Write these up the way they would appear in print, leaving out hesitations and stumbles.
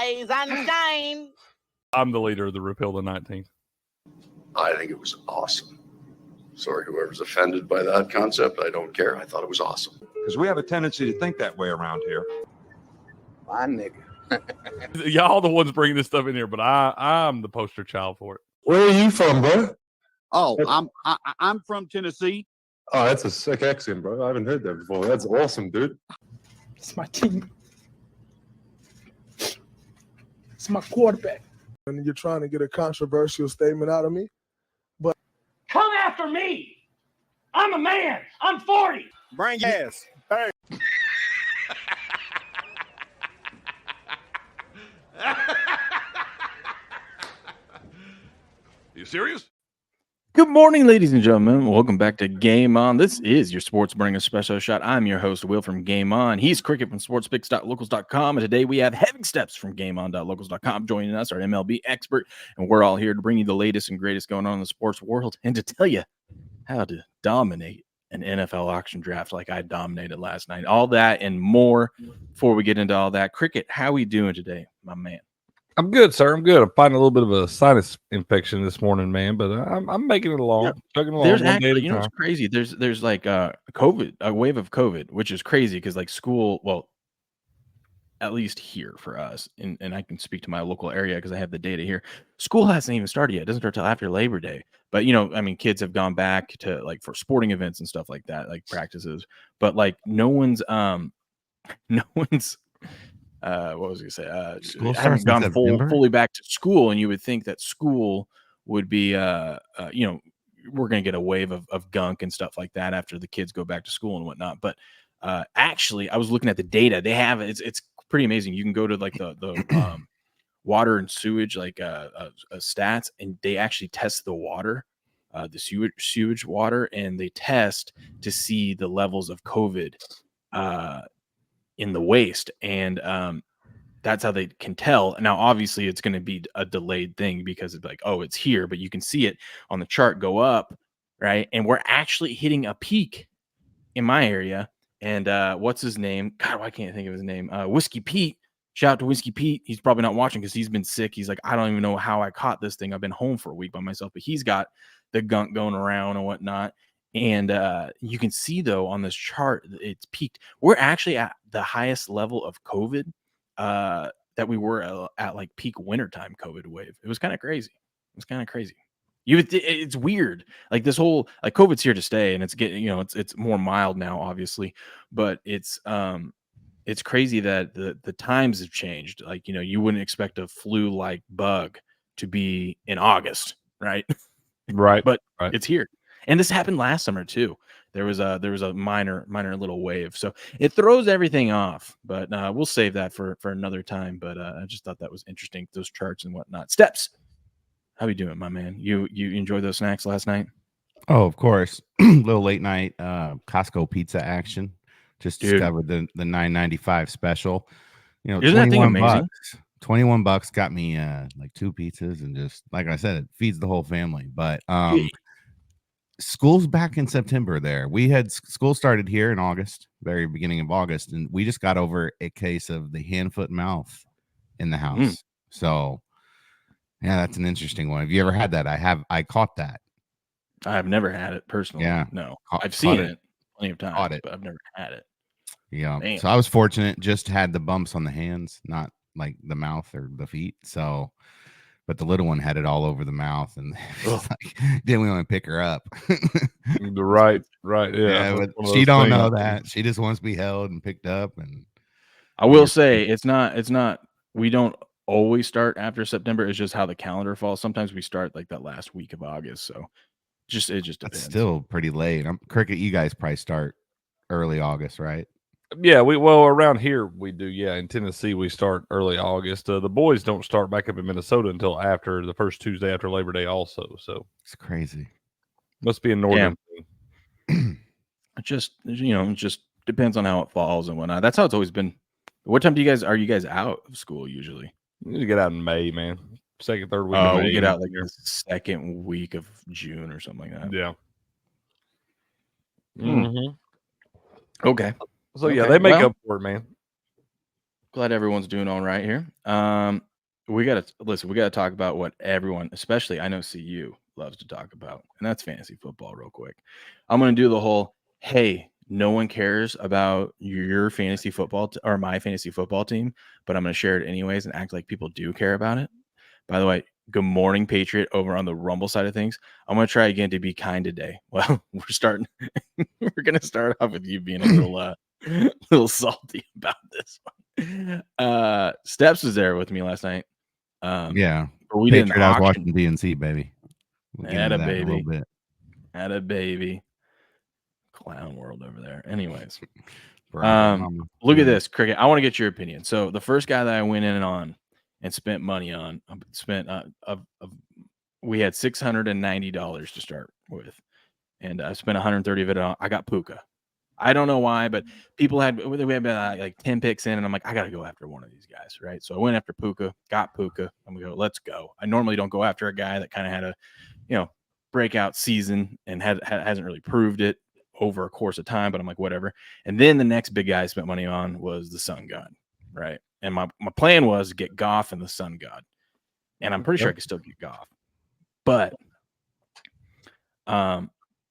rise and shine. I'm the leader of the Repeal the 19th. I think it was awesome. Sorry, whoever's offended by that concept, I don't care. I thought it was awesome. Because we have a tendency to think that way around here. My nigga. Y'all the ones bringing this stuff in here, but I'm the poster child for it. Where are you from, bro? Oh, I'm from Tennessee. Oh, that's a sick accent, bro. I haven't heard that before. That's awesome, dude. It's my team. It's my quarterback. And you're trying to get a controversial statement out of me. But come after me. I'm a man. I'm 40. Bring your ass. Hey. You serious? Good morning, ladies and gentlemen. Welcome back to Game On. This is your Sports Morning Espresso Shot. I'm your host, Will from Game On. He's Cricket from sportspicks.locals.com. And today we have Heavy Steps from GameOn.locals.com joining us, our MLB expert. And we're all here to bring you the latest and greatest going on in the sports world and to tell you how to dominate an NFL auction draft like I dominated last night. All that and more. Before we get into all that, Cricket, how we doing today, my man? I'm good, sir. I'm good. I'm fighting a little bit of a sinus infection this morning, man, but I'm making it along. Chugging along There's one actually, day at a you know, time. it's crazy. There's like a wave of COVID, which is crazy because like school, well, at least here for us, and I can speak to my local area because I have the data here. School hasn't even started yet. It doesn't start till after Labor Day. But you know, I mean, kids have gone back to like for sporting events and stuff like that, like practices. But like no one's what was I gonna say? Haven't gone fully back to school, and you would think that school would be you know, we're gonna get a wave of gunk and stuff like that after the kids go back to school and whatnot. But actually, I was looking at the data. They have it's pretty amazing. You can go to like the water and sewage like stats, and they actually test the water, the sewage water, and they test to see the levels of COVID in the waste, and that's how they can tell. Now obviously it's going to be a delayed thing because it's like, oh, it's here, but you can see it on the chart go up, right? And we're actually hitting a peak in my area. And what's his name? God, why can't I think of his name? Whiskey Pete. Shout out to Whiskey Pete. He's probably not watching because he's been sick. He's like, I don't even know how I caught this thing. I've been home for a week by myself, but he's got the gunk going around and whatnot. And you can see, though, on this chart, it's peaked. We're actually at the highest level of COVID that we were at like peak wintertime COVID wave. It was kind of crazy. It's weird. Like this whole like COVID's here to stay, and it's getting, you know, it's more mild now, obviously, but it's crazy that the times have changed. Like, you know, you wouldn't expect a flu-like bug to be in August, right? Right. But right. It's here. And this happened last summer too. There was a minor little wave, so it throws everything off. But we'll save that for another time. But I just thought that was interesting, those charts and whatnot. Steps, how you doing, my man? You enjoyed those snacks last night? Oh, of course. Little late night Costco pizza action. Just discovered the $9.95 special. You know, isn't that thing amazing? $21 got me like 2 pizzas, and just like I said, it feeds the whole family. But school's back in September there. We had school started here in August, very beginning of August, and we just got over a case of the hand, foot, mouth in the house. So yeah, that's an interesting one. Have you ever had that? I caught that. I've never had it personally. Yeah. No. I've seen it plenty of times, but I've never had it. Yeah. Man. So I was fortunate, just had the bumps on the hands, not like the mouth or the feet. So but the little one had it all over the mouth, and like, didn't we want to pick her up? right. Yeah. But she don't know that. She just wants to be held and picked up. And I will say it's not. We don't always start after September. It's just how the calendar falls. Sometimes we start like that last week of August. So it just depends. It's still pretty late. Cricket, you guys probably start early August, right? Yeah, well around here we do. Yeah, in Tennessee we start early August. The boys don't start back up in Minnesota until after the first Tuesday after Labor Day. Also, so it's crazy. Must be a northern thing. It just depends on how it falls and whatnot. That's how it's always been. What time are you guys out of school usually? You need to get out in May, man. Second, third week. We get out like the second week of June or something like that. Yeah. Okay. So yeah, they make up for it, man. Glad everyone's doing all right here. We gotta talk about what everyone, especially I know CU, loves to talk about, and that's fantasy football real quick. I'm gonna do the whole, hey, no one cares about your fantasy football or my fantasy football team, but I'm gonna share it anyways and act like people do care about it. By the way, good morning, Patriot, over on the Rumble side of things. I'm gonna try again to be kind today. Well, we're gonna start off with you being a little salty about this one. Steps was there with me last night. Yeah. But we did an Patriot, I was auction. watching DNC, baby. We'll get Had into a that in a little baby. bit. Had a baby. Clown world over there. Anyways. For our mama. Look at this, Cricket. I want to get your opinion. So the first guy that I went in on and spent money on, we had $690 to start with, and I spent 130 of it on. I got Puka. I don't know why, but we had like 10 picks in, and I'm like, I gotta go after one of these guys, right? So I went after Puka, got Puka. I'm gonna go, let's go. I normally don't go after a guy that kind of had a, breakout season and hasn't really proved it over a course of time, but I'm like, whatever. And then the next big guy I spent money on was the Sun God, right? And my plan was to get Goff and the Sun God, and I'm pretty sure I could still get Goff, but and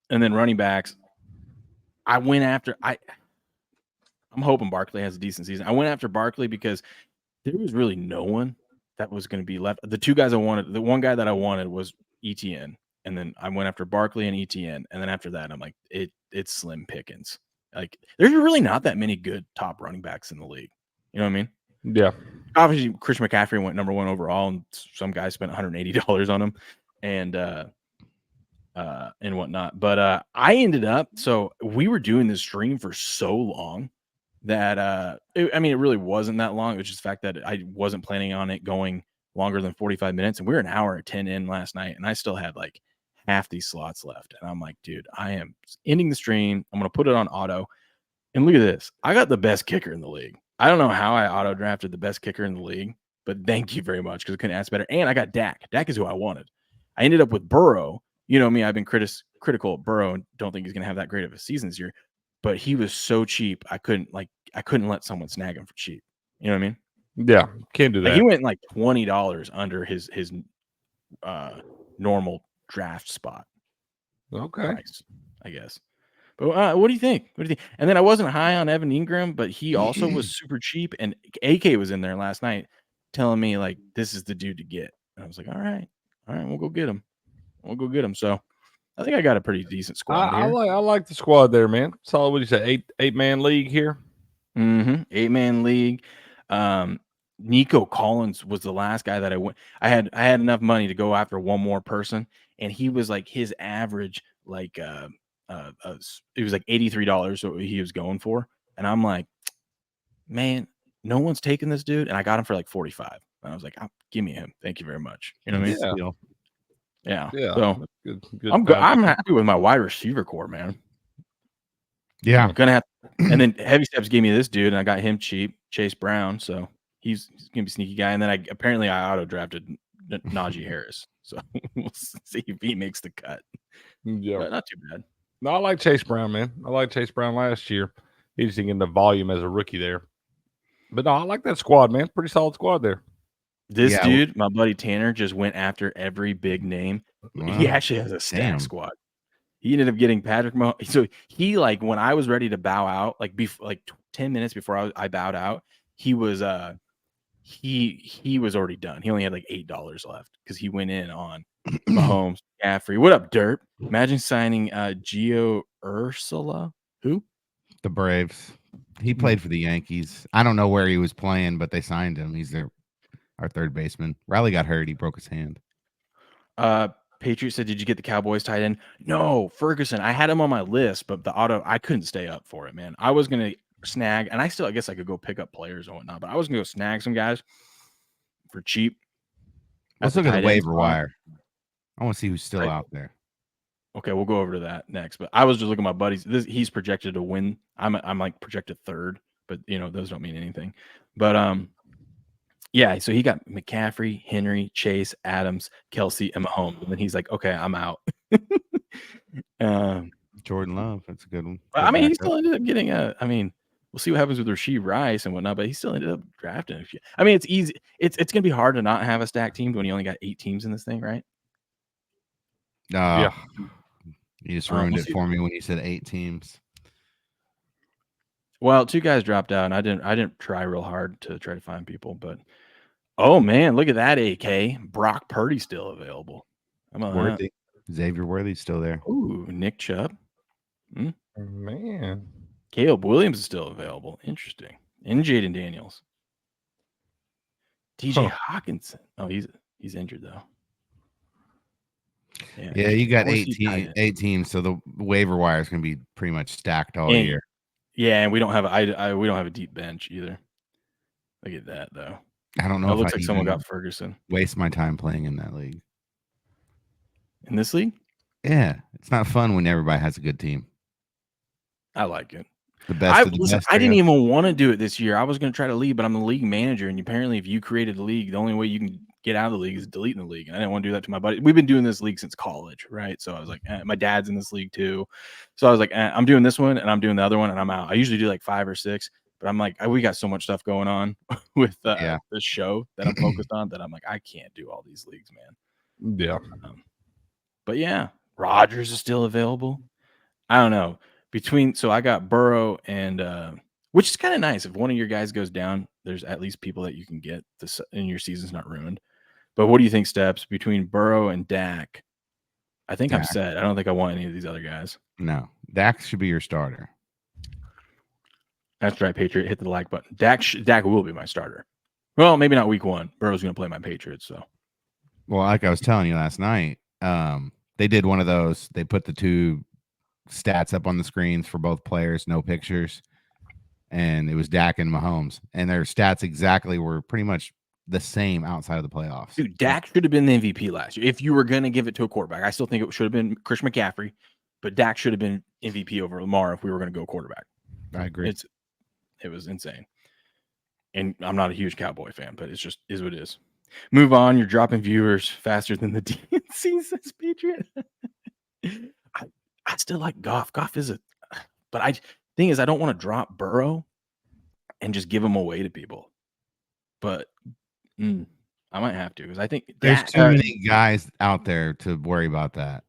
then running backs. I went after I'm hoping Barkley has a decent season. I went after Barkley because there was really no one that was going to be left. The two guys I wanted, the one guy that I wanted was ETN, and then I went after Barkley and ETN, and then after that, I'm like, it's slim pickings. Like, there's really not that many good top running backs in the league. You know what I mean? Yeah. Obviously, Chris McCaffrey went number 1 overall, and some guy spent $180 on him, and whatnot. But I ended up, so we were doing this stream for so long that it really wasn't that long. It was just the fact that I wasn't planning on it going longer than 45 minutes, and we were an hour and 10 in last night, and I still had like half these slots left, and I'm like, dude, I am ending the stream. I'm gonna put it on auto, and look at this. I got the best kicker in the league. I don't know how I auto drafted the best kicker in the league, but thank you very much, because I couldn't ask better. And I got Dak. Dak is who I wanted. I ended up with Burrow. You know me, I've been critical of Burrow and don't think he's going to have that great of a season this year. But he was so cheap, I couldn't let someone snag him for cheap. You know what I mean? Yeah, can't do that. He went like $20 under his normal draft spot. Okay, price, I guess. But what do you think? And then I wasn't high on Evan Ingram, but he also was super cheap. And AK was in there last night telling me like, this is the dude to get. And I was like, all right, we'll go get him. So I think I got a pretty decent squad I here. like the squad there, man. Solid. What do you say? Eight-man league here. 8-man league. Nico Collins was the last guy that I went. I had enough money to go after one more person, and he was like his average, like it was like $83 so he was going for, and I'm like, man, no one's taking this dude, and I got him for like 45. And I was like, give me him, thank you very much. You know what I mean? Yeah. So good I'm happy with my wide receiver core, man. Yeah. I'm gonna have, and then Heavy Steps gave me this dude, and I got him cheap, Chase Brown. So he's gonna be a sneaky guy. And then I auto drafted Najee Harris. So we'll see if he makes the cut. Yeah, but not too bad. No, I like Chase Brown, man. I like Chase Brown last year. He just didn't get the volume as a rookie there. But no, I like that squad, man. Pretty solid squad there. This dude, my buddy Tanner, just went after every big name. Wow. He actually has a stack squad. He ended up getting Patrick Mahomes. So he, like, when I was ready to bow out, like 10 minutes before I bowed out, he was he was already done. He only had like $8 left because he went in on Mahomes, McCaffrey. What up, Derp? Imagine signing Gio Ursula. Who? The Braves. He played for the Yankees. I don't know where he was playing, but they signed him. He's our third baseman. Riley got hurt. He broke his hand. Patriot said, did you get the Cowboys tight end? No, Ferguson. I had him on my list, but the auto, I couldn't stay up for it, man. I was going to snag, and I guess I could go pick up players and whatnot, but I was going to go snag some guys for cheap. Let's look at the waiver wire. I want to see who's still out there. Okay, we'll go over to that next. But I was just looking at my buddies. He's projected to win. I'm like projected third, but those don't mean anything. But yeah, so he got McCaffrey, Henry, Chase, Adams, Kelsey, and Mahomes. And then he's like, okay, I'm out. Jordan Love, that's a good one. He still ended up getting we'll see what happens with Rashee Rice and whatnot. But he still ended up drafting. I mean, it's easy. It's going to be hard to not have a stacked team when you only got 8 teams in this thing, right? Yeah. You just ruined we'll it see. for me when you said 8 teams. Well, 2 guys dropped out, and I didn't try real hard to try to find people. But oh man, look at that AK. Brock Purdy still available. How about that? Worthy. Xavier Worthy's still there. Ooh, Nick Chubb. Man. Caleb Williams is still available. Interesting. And Jaden Daniels. DJ Hawkinson. Oh, he's injured though. Yeah, you got 8 teams, so the waiver wire is going to be pretty much stacked all year. Yeah, and we don't have we don't have a deep bench either. Look at that though. I don't know It if looks I like someone even got Ferguson. waste my time playing in that league. In this league? Yeah, it's not fun when everybody has a good team. I like it. The best of the Listen, best. I didn't even want to do it this year. I was going to try to leave, but I'm the league manager, and apparently, if you created a league, the only way you can get out of the league is deleting the league. And I didn't want to do that to my buddy. We've been doing this league since college, right? So I was like, my dad's in this league too. So I was like, I'm doing this one, and I'm doing the other one, and I'm out. I usually do like 5 or 6, but I'm like, we got so much stuff going on with this show that I'm focused on that I'm like, I can't do all these leagues, man. Yeah. But yeah, Rodgers is still available. I don't know. So I got Burrow and which is kind of nice. If one of your guys goes down, there's at least people that you can get this and your season's not ruined. But what do you think, Steps, between Burrow and Dak? I think I'm set. I don't think I want any of these other guys. No, Dak should be your starter. That's right, Patriot. Hit the like button. Dak will be my starter. Well, maybe not week 1. Burrow's going to play my Patriots. So, well, like I was telling you last night, they did one of those. They put the 2 stats up on the screens for both players, no pictures, and it was Dak and Mahomes, and their stats exactly were pretty much the same outside of the playoffs. Dude, Dak should have been the MVP last year. If you were going to give it to a quarterback, I still think it should have been Christian McCaffrey, but Dak should have been MVP over Lamar if we were going to go quarterback. I agree. It was insane. And I'm not a huge Cowboy fan, but it's just is what it is. Move on. You're dropping viewers faster than the DNC, says Patriot. I still like Goff. Goff is but thing is, I don't want to drop Burrow and just give him away to people. But I might have to because I think there's too many guys out there to worry about that.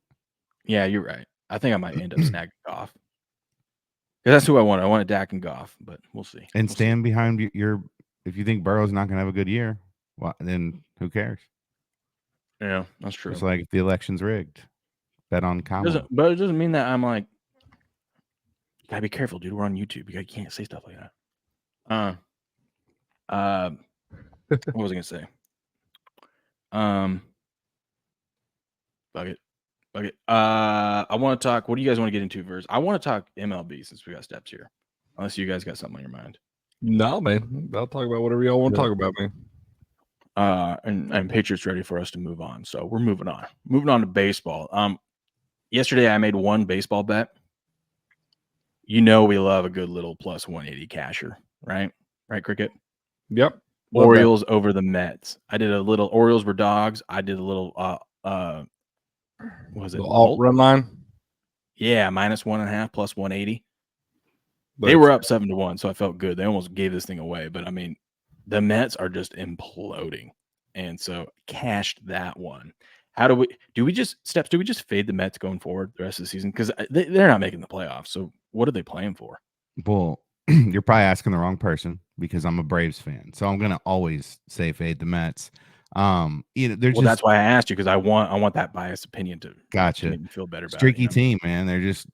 Yeah, you're right. I think I might end up snagging Goff because that's who I want. I want Dak and Goff, but we'll see. And stand behind your. If you think Burrow's not going to have a good year, well, then who cares? Yeah, that's true. It's like if the election's rigged. Bet on Kamala. But it doesn't mean that I'm like, you gotta be careful, dude. We're on YouTube. You can't say stuff like that. What was I gonna say? Fuck it. I want to talk. What do you guys want to get into first? I want to talk MLB since we got Steps here. Unless you guys got something on your mind. No, man. I'll talk about whatever y'all want to talk about, man. And Patriots ready for us to move on. So we're moving on. Moving on to baseball. Yesterday I made one baseball bet. You know we love a good little plus 180 casher, right? Right, Cricket? Yep. Orioles over the Mets. I did a little Orioles were dogs. I did a little what was it? Alt run line? Yeah, -1.5 plus 180. They were up 7-1, so I felt good. They almost gave this thing away, but I mean, the Mets are just imploding, and so cashed that one. How do we just fade the Mets going forward the rest of the season? Because they're not making the playoffs. So what are they playing for? Well, you're probably asking the wrong person because I'm a Braves fan, so I'm gonna always say fade the Mets. That's why I asked you because I want that biased opinion to make me feel better about streaky it, team, man.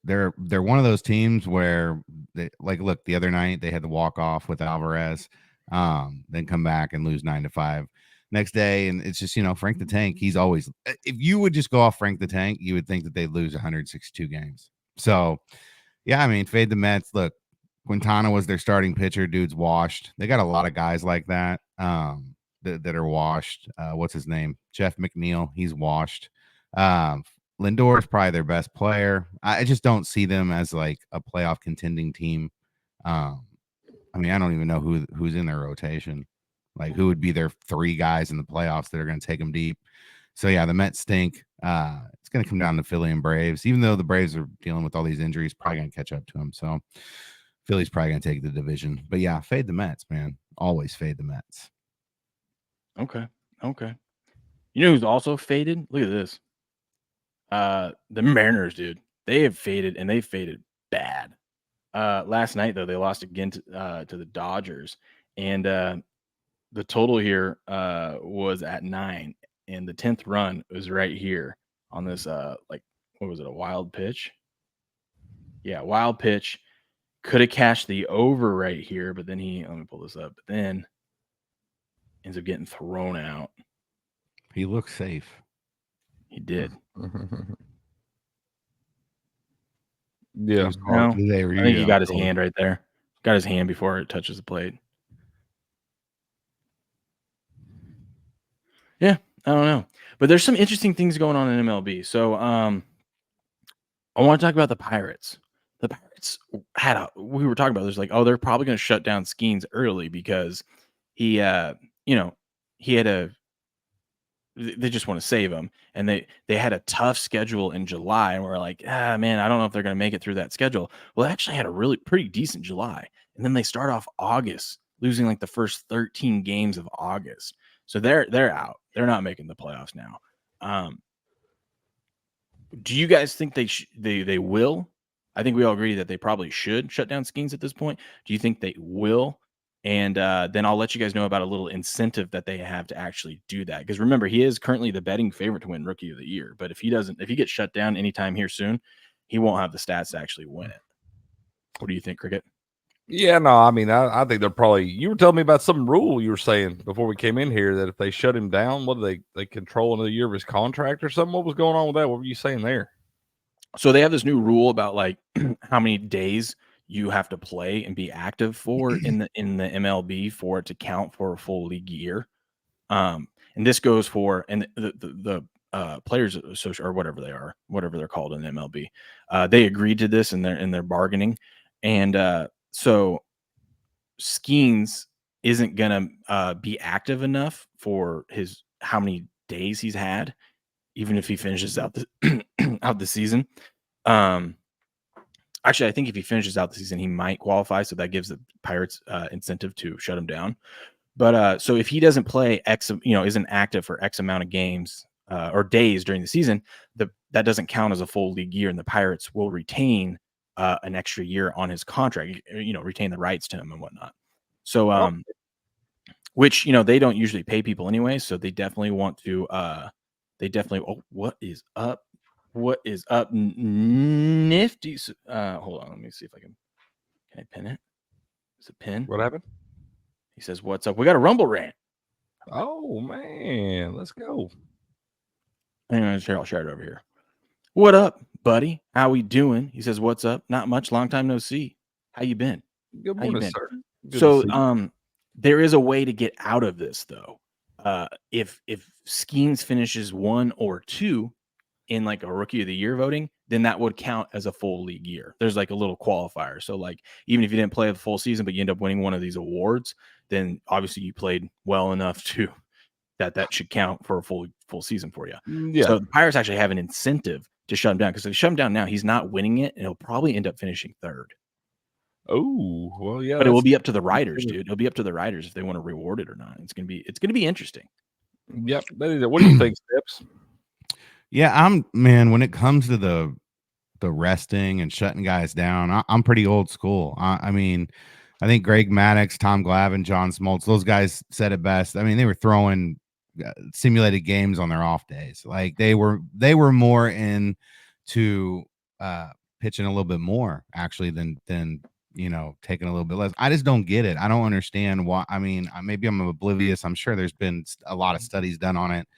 They're one of those teams where they look the other night they had to walk off with Alvarez, then come back and lose 9-5 next day, and it's just Frank the Tank. He's always if you would just go off Frank the Tank, you would think that they'd lose 162 games. So yeah, I mean fade the Mets. Look, Quintana was their starting pitcher. Dude's washed. They got a lot of guys like that. That are washed. What's his name? Jeff McNeil. He's washed. Lindor is probably their best player. I just don't see them as like a playoff contending team. I mean, I don't even know who's in their rotation. Like who would be their 3 guys in the playoffs that are going to take them deep. So yeah, the Mets stink. It's going to come down to Philly and Braves, even though the Braves are dealing with all these injuries, probably going to catch up to them. So Philly's probably gonna take the division, but yeah, fade the Mets, man. Always fade the Mets. Okay. You know who's also faded? Look at this. The Mariners, dude. They have faded, and they faded bad. Last night though, they lost again to the Dodgers, and the total here was at 9, and the 10th run was right here on this like, what was it, a wild pitch? Yeah, wild pitch. Could have cashed the over right here, but then let me pull this up, but then ends up getting thrown out. He looks safe. He did. Yeah. No, I think he got his hand right there. Got his hand before it touches the plate. Yeah, I don't know. But there's some interesting things going on in MLB. So I want to talk about the Pirates. The Pirates we were talking about, there's like, oh, they're probably going to shut down Skeens early because he they just want to save him. And they had a tough schedule in July, and we're like, man, I don't know if they're going to make it through that schedule. Well, they actually had a really pretty decent July. And then they start off August, losing like the first 13 games of August. So they're out. They're not making the playoffs now. Do you guys think they will? I think we all agree that they probably should shut down Skeens at this point. Do you think they will? And then I'll let you guys know about a little incentive that they have to actually do that. Because remember, he is currently the betting favorite to win Rookie of the Year. But if he gets shut down anytime here soon, he won't have the stats to actually win it. What do you think, Cricket? Yeah, no, I mean, I think they're probably. You were telling me about some rule you were saying before we came in here that if they shut him down, what do they control another year of his contract or something? What was going on with that? What were you saying there? So they have this new rule about like how many days you have to play and be active for in the MLB for it to count for a full league year. And this goes for the players association or whatever they're called in the MLB. They agreed to this in their bargaining, and so Skeens isn't gonna be active enough for how many days he's had, even if he finishes out the season. Actually, I think if he finishes out the season, he might qualify. So that gives the Pirates incentive to shut him down. But so if he doesn't play isn't active for X amount of games or days during the season, that doesn't count as a full league year, and the Pirates will retain an extra year on his contract. Retain the rights to him and whatnot. So, which they don't usually pay people anyway, so they definitely want to. Oh, what is up? What is up, Nifty? Hold on, let me see if I can I pin it? Is it pin? What happened? He says, "What's up? We got a Rumble rant." Oh man, let's go. Anyway, I'll share it over here. What up, buddy? How we doing? He says, "What's up? Not much. Long time no see. How you been?" Good morning, sir. Good So, there is a way to get out of this, though. If Skeens finishes 1 or 2 in like a Rookie of the Year voting, then that would count as a full league year. There's like a little qualifier. So, like, even if you didn't play the full season, but you end up winning one of these awards, then obviously you played well enough to that should count for a full season for you. Yeah. So the Pirates actually have an incentive to shut him down, because if they shut him down now, he's not winning it, and he'll probably end up finishing 3rd. Oh, well, yeah. But it will be up to the writers, dude. It'll be up to the writers if they want to reward it or not. It's gonna be interesting. Yep. What do you think, Steps? Yeah, when it comes to the resting and shutting guys down, I'm pretty old school. I mean, I think Greg Maddux, Tom Glavine, John Smoltz, those guys said it best. I mean, they were throwing simulated games on their off days. Like they were more into pitching a little bit more actually than taking a little bit less. I just don't get it. I don't understand why. I mean, maybe I'm oblivious. I'm sure there's been a lot of studies done on it.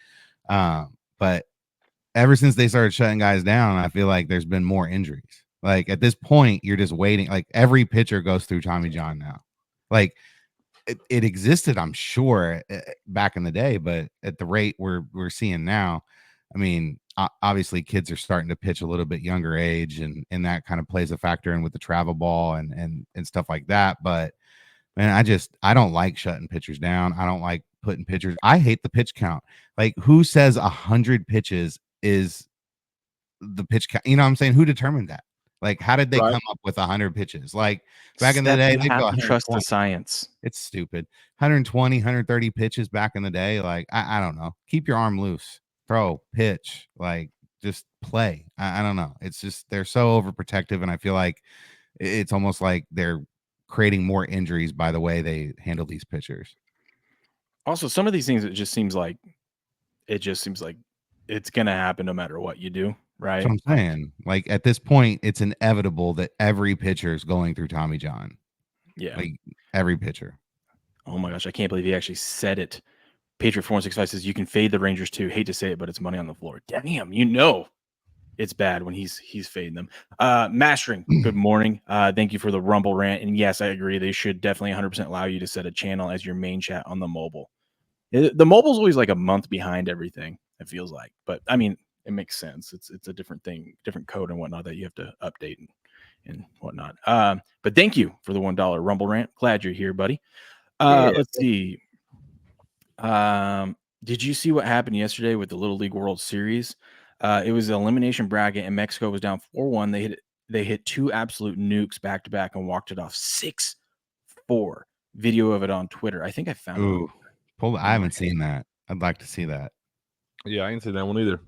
But ever since they started shutting guys down, I feel like there's been more injuries. Like at this point, you're just waiting. Like every pitcher goes through Tommy John now. Like it existed, I'm sure, back in the day, but at the rate we're seeing now, I mean, obviously kids are starting to pitch a little bit younger age, and that kind of plays a factor in with the travel ball and stuff like that. But man, I don't like shutting pitchers down. I don't like putting pitchers. I hate the pitch count. Like, who says 100 pitches is the pitch count? You know what I'm saying? Who determined that? Like, how did they Right. come up with 100 pitches? Like back in the Steph, day, you they'd go have to trust the 120. science. It's stupid. 120, 130 pitches back in the day. Like, I don't know. Keep your arm loose. Throw, pitch, like just play. I don't know. It's just they're so overprotective, and I feel like it's almost like they're creating more injuries by the way they handle these pitchers. Also, some of these things, it just seems like it's gonna happen no matter what you do, right? That's what I'm saying. Like at this point, it's inevitable that every pitcher is going through Tommy John. Yeah. Like every pitcher. Oh my gosh, I can't believe he actually said it. Patriot 465 says you can fade the Rangers too. Hate to say it, but it's money on the floor. Damn, it's bad when he's fading them. Mastering, good morning. Thank you for the Rumble rant. And yes, I agree. They should definitely 100% allow you to set a channel as your main chat on the mobile. The mobile's always like a month behind everything, it feels like. But I mean, it makes sense. It's a different thing, different code and whatnot that you have to update and whatnot. But thank you for the $1 Rumble rant. Glad you're here, buddy. Let's see. Did you see what happened yesterday with the Little League World Series? It was an elimination bracket, and Mexico was down 4-1. They hit two absolute nukes back to back and walked it off 6-4. Video of it on Twitter. I think I found it. I haven't seen that. I'd like to see that. Yeah, I ain't seen that one either.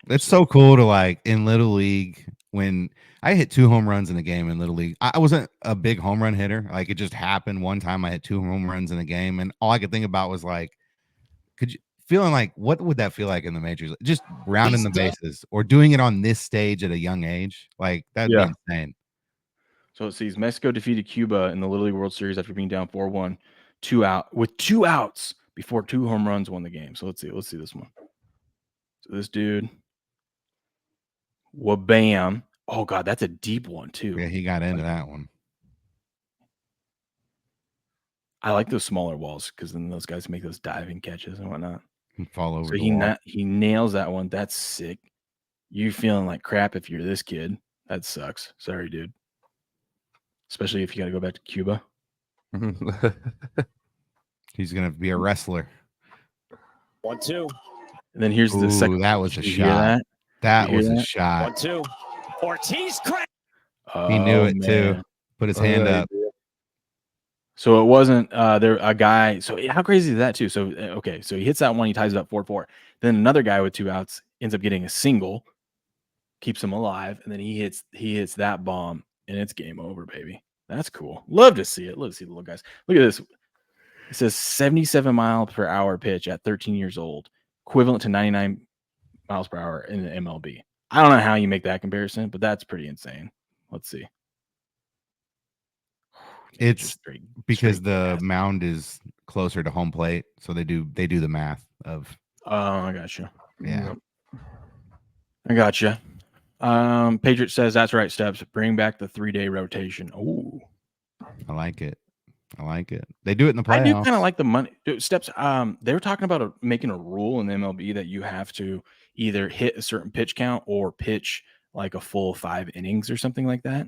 It's so cool to like in Little League when I hit 2 home runs in a game in Little League. I wasn't a big home run hitter. Like it just happened one time I hit 2 home runs in a game, and all I could think about was like, feeling like what would that feel like in the majors? Just rounding the bases or doing it on this stage at a young age. Like that'd be insane. So it says Mexico defeated Cuba in the Little League World Series after being down 4-1, 2 outs before 2 home runs won the game. So let's see this one. So this dude, wabam. Oh God, that's a deep one too. Yeah, he got into that one. I like those smaller walls because then those guys make those diving catches and whatnot. And fall over. So he nails that one. That's sick. You feeling like crap if you're this kid. That sucks. Sorry, dude. Especially if you got to go back to Cuba. He's gonna be a wrestler. 1-2. And then here's the second. That was a shot. That was a shot. 1-2. Ortiz crack. He knew it too. Put his hand up. So it wasn't there a guy. So how crazy is that too? So okay, so he hits that one, he ties it up 4-4. Then another guy with 2 outs ends up getting a single, keeps him alive, and then he hits that bomb, and it's game over, baby. That's cool. Love to see it. Love to see the little guys. Look at this. It says 77 mile per hour pitch at 13 years old, equivalent to 99 miles per hour in the MLB. I don't know how you make that comparison, but that's pretty insane. Let's see. It's because the mound is closer to home plate, so they do the math of. Oh, I got you. Yeah, I got you. Patriot says that's right. Steps bring back the 3-day rotation. Oh, I like it. They do it in the playoffs. I do kind of like the money. Steps. They were talking about making a rule in the MLB that you have to either hit a certain pitch count or pitch like a full 5 innings or something like that,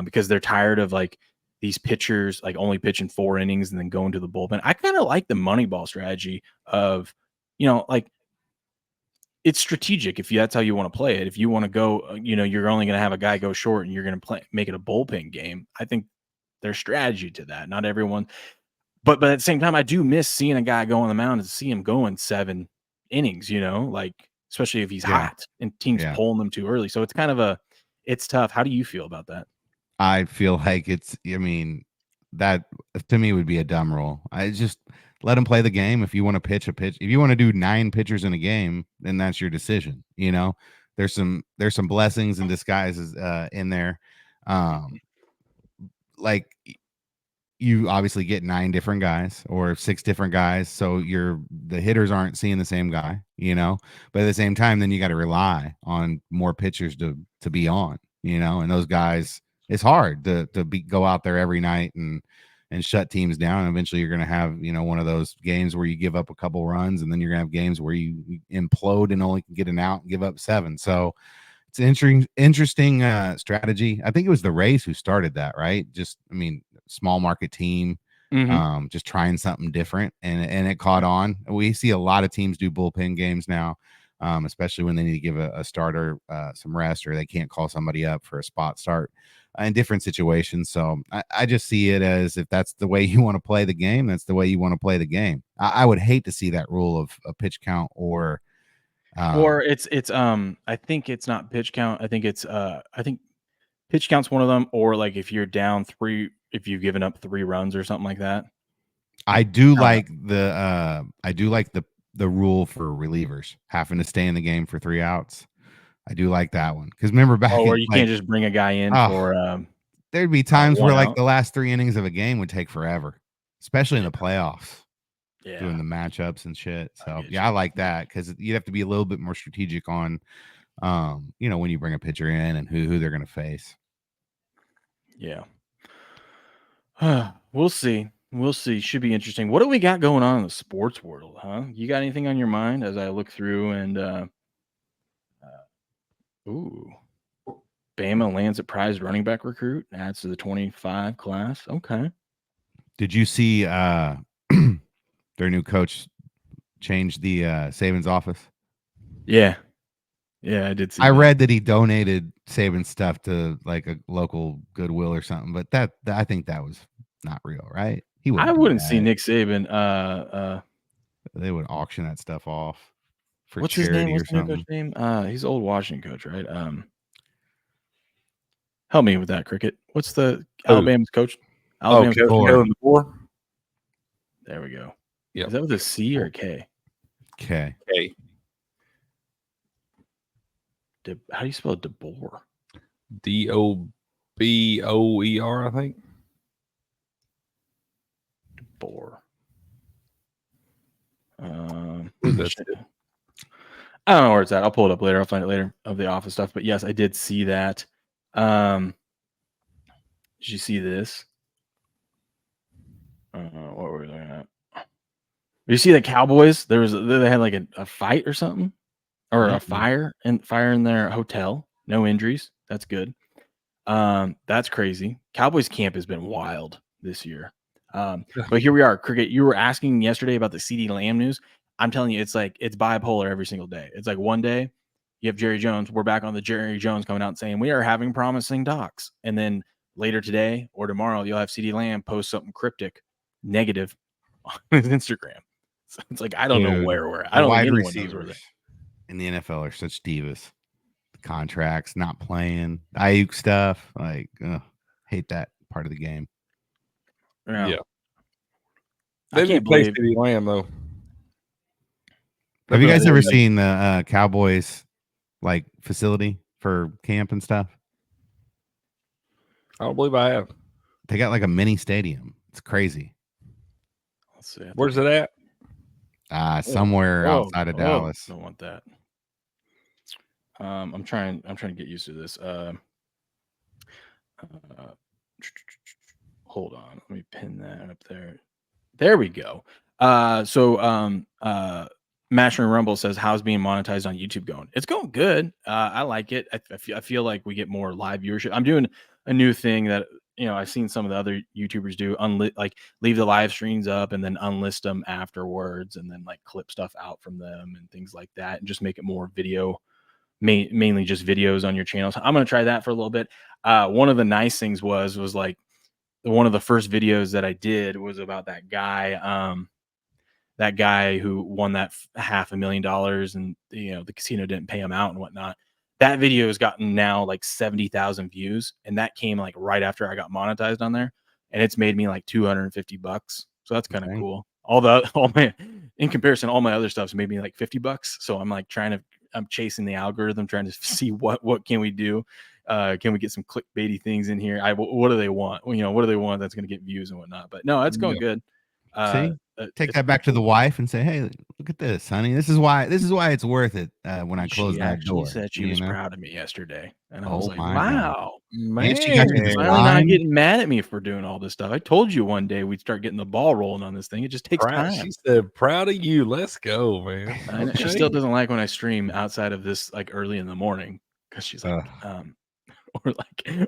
because they're tired of like these pitchers like only pitching 4 innings and then going to the bullpen. I kind of like the Moneyball strategy of, like it's strategic if that's how you want to play it. If you want to go, you're only going to have a guy go short and you're going to make it a bullpen game. I think there's strategy to that. Not everyone, but at the same time, I do miss seeing a guy go on the mound and see him going 7 innings, like especially if he's hot and teams pulling them too early. So it's kind of it's tough. How do you feel about that? I feel like that to me would be a dumb rule. I just let them play the game. If you want to pitch a pitch, if you want to do 9 pitchers in a game, then that's your decision. There's some blessings and disguises in there. Like you obviously get 9 different guys or 6 different guys, so the hitters aren't seeing the same guy, But at the same time, then you got to rely on more pitchers to be on, and those guys. It's hard to go out there every night and shut teams down. And eventually you're going to have, one of those games where you give up a couple runs, and then you're going to have games where you implode and only can get an out and give up 7. So it's an interesting strategy. I think it was the Rays who started that, right? Small market team, just trying something different, and it caught on. We see a lot of teams do bullpen games now. especially when they need to give a starter some rest or they can't call somebody up for a spot start in different situations. So I just see it as if that's the way you want to play the game, that's the way you want to play the game. I would hate to see that rule of a pitch count or it's I think it's not pitch count. I think it's I think pitch count's one of them, or like if you're down 3, if you've given up 3 runs or something like that. I do like the rule for relievers having to stay in the game for 3 outs. I do like that one because remember back, or you can't just bring a guy in for. There'd be times where like out. the last 3 innings of a game would take forever, especially in the playoffs. Yeah, doing the matchups and shit. So I like that because you'd have to be a little bit more strategic on, when you bring a pitcher in and who they're going to face. Yeah. We'll see. We'll see. Should be interesting. What do we got going on in the sports world, huh? You got anything on your mind as I look through and Bama lands a prized running back recruit, adds to the 25 class. Okay. Did you see their new coach changed the Saban's office? Yeah. Yeah, I did see I read that he donated Saban's stuff to like a local Goodwill or something, but that I think that was not real, right? I wouldn't see Nick Saban. They would auction that stuff off for what's his charity name? What's or the new something. coach name? He's old Washington coach, right? Help me with that, Cricket. What's the Alabama's coach? Alabama's Kellen DeBoer. There we go. Yeah. Is that with a C or a K? K. How do you spell DeBoer? DOBOER, I think. DeBoer. That's it. I don't know where it's at. I'll pull it up later. I'll find it later of the office stuff. But yes, I did see that. Did you see this? What were we looking at? Did you see the Cowboys? They had like a fight or something, or a fire in their hotel. No injuries. That's good. That's crazy. Cowboys camp has been wild this year. But here we are. Cricket, you were asking yesterday about the CeeDee Lamb news. I'm telling you, it's bipolar every single day. It's like one day you have Jerry Jones. We're back on the Jerry Jones coming out and saying we are having promising talks. And then later today or tomorrow, you'll have CeeDee Lamb post something cryptic, negative on his Instagram. So it's like, I don't know where we're at. I don't think anyone knows where they're at. In the NFL are such divas. The contracts, not playing, Ayuk stuff. Like, hate that part of the game. Yeah. They didn't play CeeDee Lamb though. Have you guys ever seen the Cowboys like facility for camp and stuff? I don't believe I have. They got like a mini stadium. It's crazy. Let's see. Where's it at? Somewhere outside of Dallas. Don't want that. I'm trying to get used to this. Hold on. Let me pin that up there. There we go. Mashing Rumble says, how's being monetized on YouTube going? It's going good. I like it. I feel like we get more live viewership. I'm doing a new thing that, I've seen some of the other YouTubers do, leave the live streams up and then unlist them afterwards and then like clip stuff out from them and things like that and just make it more video, mainly just videos on your channel. So I'm going to try that for a little bit. One of the nice things was like one of the first videos that I did was about that guy who won that $500,000 and the casino didn't pay him out and whatnot. That video has gotten now like 70,000 views, and that came like right after I got monetized on there, and it's made me like $250. So that's kind of cool. In comparison, all my other stuff's made me like $50. So I'm like I'm chasing the algorithm, trying to see what can we do. Can we get some clickbaity things in here? What do they want? What do they want that's going to get views and whatnot? But no, it's going good. See, take that back to the wife and say, "Hey, look at this, honey. This is why it's worth it." When I close that door, she said she was proud of me yesterday, and I was like, "Wow, man, she got you finally not getting mad at me for doing all this stuff." I told you one day we'd start getting the ball rolling on this thing. It just takes time. She said, "Proud of you. Let's go, man." She still doesn't like when I stream outside of this, like early in the morning, because she's like,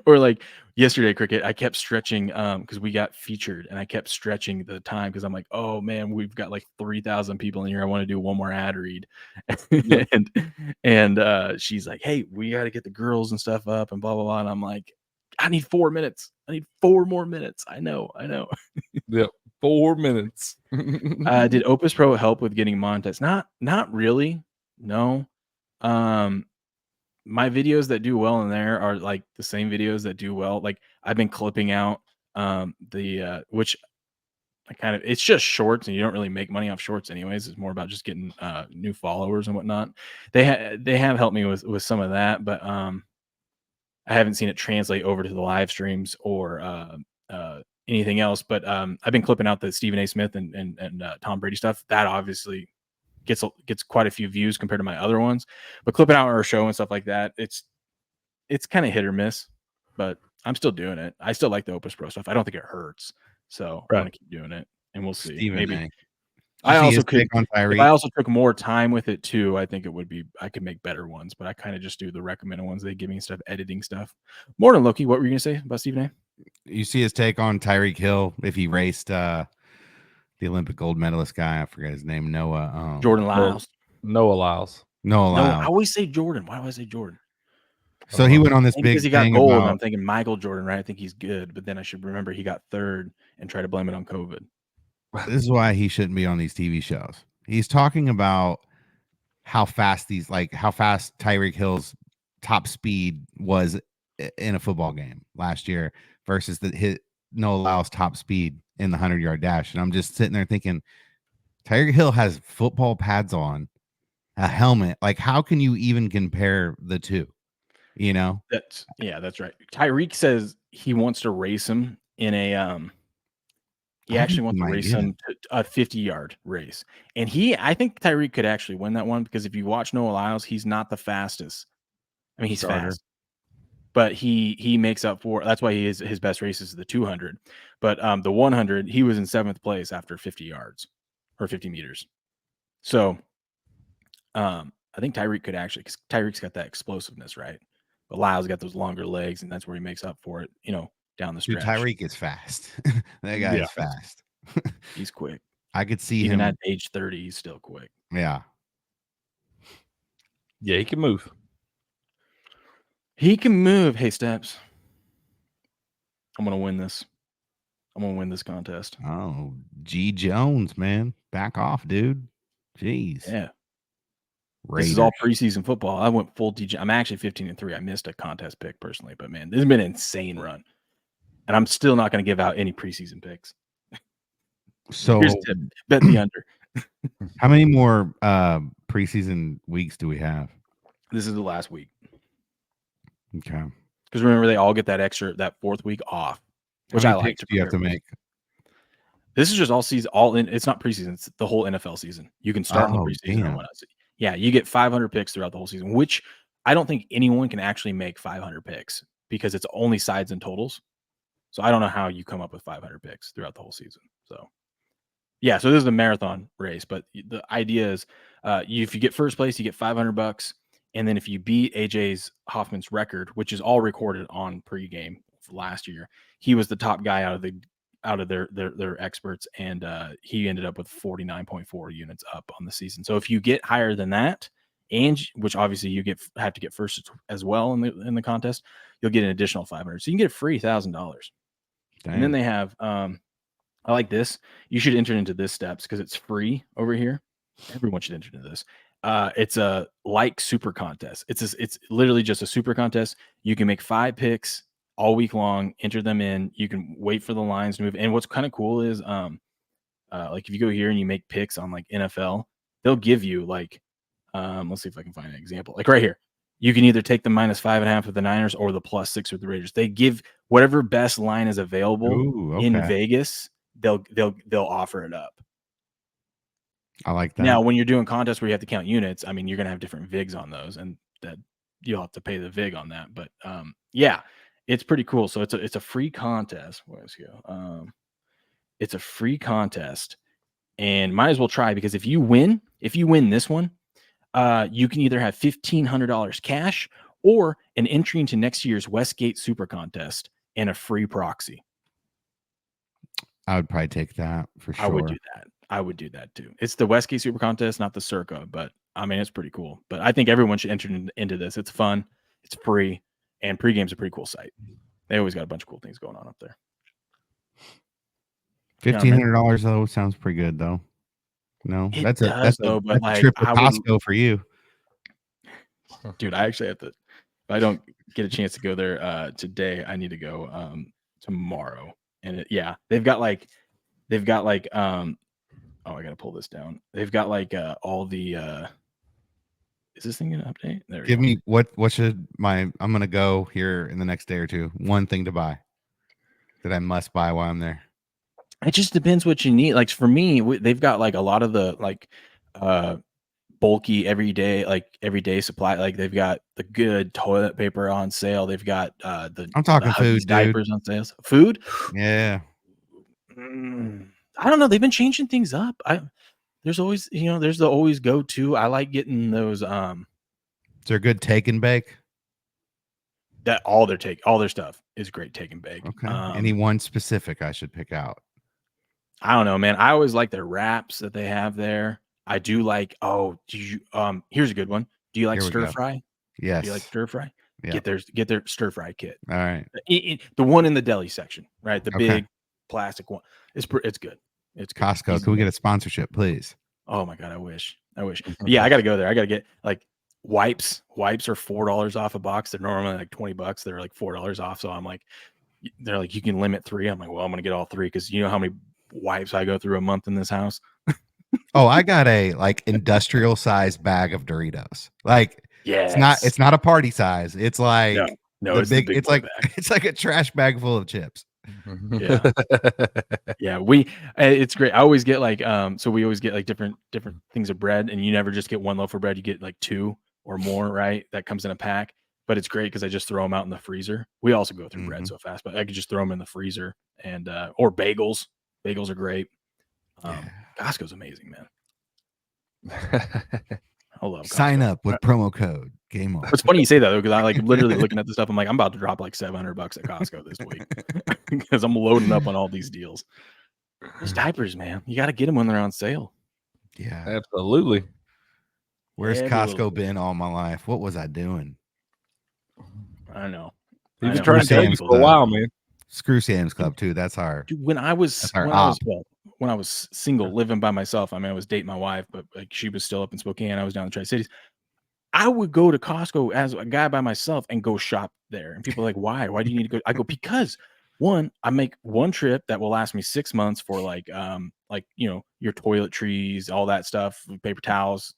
or like yesterday, Cricket, I kept stretching because we got featured, and I kept stretching the time because I'm like, oh man, we've got like 3,000 people in here. I want to do one more ad read. Yep. and she's like, hey, we got to get the girls and stuff up and blah blah blah. And I'm like, I need 4 minutes. I need 4 more minutes. I know. Yep. 4 minutes. Did Opus Pro help with getting monetized? Not really. No. My videos that do well in there are like the same videos that do well. Like I've been clipping out which I kind of, it's just shorts, and you don't really make money off shorts anyways. It's more about just getting new followers and whatnot. They have helped me with some of that, but I haven't seen it translate over to the live streams or anything else. But I've been clipping out the Stephen A. Smith and Tom Brady stuff. That obviously gets quite a few views compared to my other ones. But clipping out our show and stuff like that, it's kind of hit or miss. But I'm still doing it. I still like the Opus Pro stuff. I don't think it hurts, so I'm gonna keep doing it, and we'll see. Stephen Maybe A. I also could. On If I also took more time with it too, I think I could make better ones. But I kind of just do the recommended ones they give me instead of editing stuff. Morning, Loki. What were you gonna say about Stephen A? You see his take on Tyreek Hill if he raced the Olympic gold medalist guy. I forget his name. Jordan Lyles. Noah Lyles. Noah Lyles. No, I always say Jordan. Why do I say Jordan? So he went on this big because he got thing gold. about, And I'm thinking Michael Jordan, right? I think he's good, but then I should remember he got third and try to blame it on COVID. This is why he shouldn't be on these TV shows. He's talking about how fast Tyreek Hill's top speed was in a football game last year versus Noah Lyles' top speed in the 100-yard dash. And I'm just sitting there thinking, Tyreek Hill has football pads on, a helmet. Like, how can you even compare the two? You know? That's right. Tyreek says he wants to race him in a he actually wants to race him to a 50-yard race. And I think Tyreek could actually win that one, because if you watch Noah Lyles, he's not the fastest. I mean, he's fast, but he makes up for, that's why his best race is the 200. But the 100, he was in 7th place after 50 yards or 50 meters. So I think Tyreek could actually, because Tyreek's got that explosiveness, right? But Lyle's got those longer legs, and that's where he makes up for it, down the stretch. Dude, Tyreek is fast. That guy is fast. He's quick. I could see even him at age 30, he's still quick. Yeah. Yeah, he can move. He can move. Hey, Steps. I'm going to win this. I'm going to win this contest. Oh, G. Jones, man. Back off, dude. Jeez. Yeah. Raiders. This is all preseason football. I went full DJ. I'm actually 15-3. I missed a contest pick personally, but man, this has been an insane run. And I'm still not going to give out any preseason picks. So here's a tip. Bet the under. How many more preseason weeks do we have? This is the last week. Okay. Because remember, they all get that 4th week off, which I like. You have to make. This is just all season, all in. It's not preseason. It's the whole NFL season. You can start in the preseason and whatnot. Yeah, you get 500 picks throughout the whole season, which I don't think anyone can actually make 500 picks because it's only sides and totals. So I don't know how you come up with 500 picks throughout the whole season. So yeah, so this is a marathon race, but the idea is if you get first place, you get $500. And then if you beat AJ Hoffman's record, which is all recorded on pregame last year, he was the top guy out of their experts, and he ended up with 49.4 units up on the season. So if you get higher than that, and which obviously you have to get first as well in the contest, you'll get an additional 500. So you can get a free $1,000. And then they have I like this. You should enter into this Steps because it's free over here. Everyone should enter into this. It's a super contest. It's literally just a super contest. You can make 5 picks all week long, enter them in. You can wait for the lines to move. And what's kind of cool is like if you go here and you make picks on like NFL, they'll give you like let's see if I can find an example. Like right here. You can either take the -5.5 of the Niners or the +6 of the Raiders. They give whatever best line is available in Vegas, they'll offer it up. I like that. Now, when you're doing contests where you have to count units, I mean, you're going to have different VIGs on those, and that you'll have to pay the VIG on that. But yeah, it's pretty cool. So it's a free contest. Where's go? It's a free contest, and might as well try, because if you win this one, you can either have $1,500 cash or an entry into next year's Westgate Super Contest and a free proxy. I would probably take that for sure. I would do that. I would do that too. It's the Westgate Super Contest, not the Circa, but I mean, it's pretty cool. But I think everyone should enter into this. It's fun, it's free, and Pregame's a pretty cool site. They always got a bunch of cool things going on up there. $1,500 though sounds pretty good though. No, that's a trip to Costco for you, dude. I actually have to. If I don't get a chance to go there today, I need to go tomorrow. And they've got like oh, I gotta pull this down. They've got like all the is this thing gonna update? There. Give me what should I'm gonna go here in the next day or two. One thing to buy that I must buy while I'm there. It just depends what you need. Like for me, they've got like a lot of the like bulky everyday supply. Like they've got the good toilet paper on sale. They've got I'm talking food, diapers on sales. Food? Yeah. I don't know. They've been changing things up. There's always, there's the always go to. I like getting those. Is there a good take and bake? That all their stuff is great take and bake. Okay. Any one specific I should pick out? I don't know, man. I always like their wraps that they have there. I do like. Oh, do you? Here's a good one. Do you like stir fry? Yes. Do you like stir fry? Yeah. Get their stir fry kit. All right. The one in the deli section, right? The big plastic one. It's good. It's good. Costco. Can we get a sponsorship, please? Oh my god, I wish. But yeah, I gotta go there. I gotta get like wipes. Wipes are $4 off a box. They're normally like $20. They're like $4 off. So I'm like, they're like, you can limit 3. I'm like, well, I'm gonna get all 3 because you know how many wipes I go through a month in this house. Oh, I got a like industrial size bag of Doritos. Like, yes. It's not a party size. It's like no, it's big. The big it's like bag. It's like a trash bag full of chips. Yeah. It's great. I always get like so we always get like different things of bread, and you never just get one loaf of bread, you get like 2 or more, right? That comes in a pack. But it's great because I just throw them out in the freezer. We also go through bread so fast, but I could just throw them in the freezer. And or bagels are great. Costco's amazing, man. I love Costco. Sign up with promo code Game On. It's funny you say that though, because I like literally looking at the stuff. I'm like, I'm about to drop like $700 at Costco this week because I'm loading up on all these deals. Those diapers, man, you got to get them when they're on sale. Yeah, absolutely. Where's Costco been all my life? What was I doing? I know. You've been trying to tell you for a while, man. Screw Sam's Club too. That's our. Dude, when I was single, living by myself. I mean, I was dating my wife, but like she was still up in Spokane. I was down in the Tri-Cities. I would go to Costco as a guy by myself and go shop there. And people are like, why? Why do you need to go? I go, because one, I make one trip that will last me 6 months for like your toiletries, all that stuff, paper towels,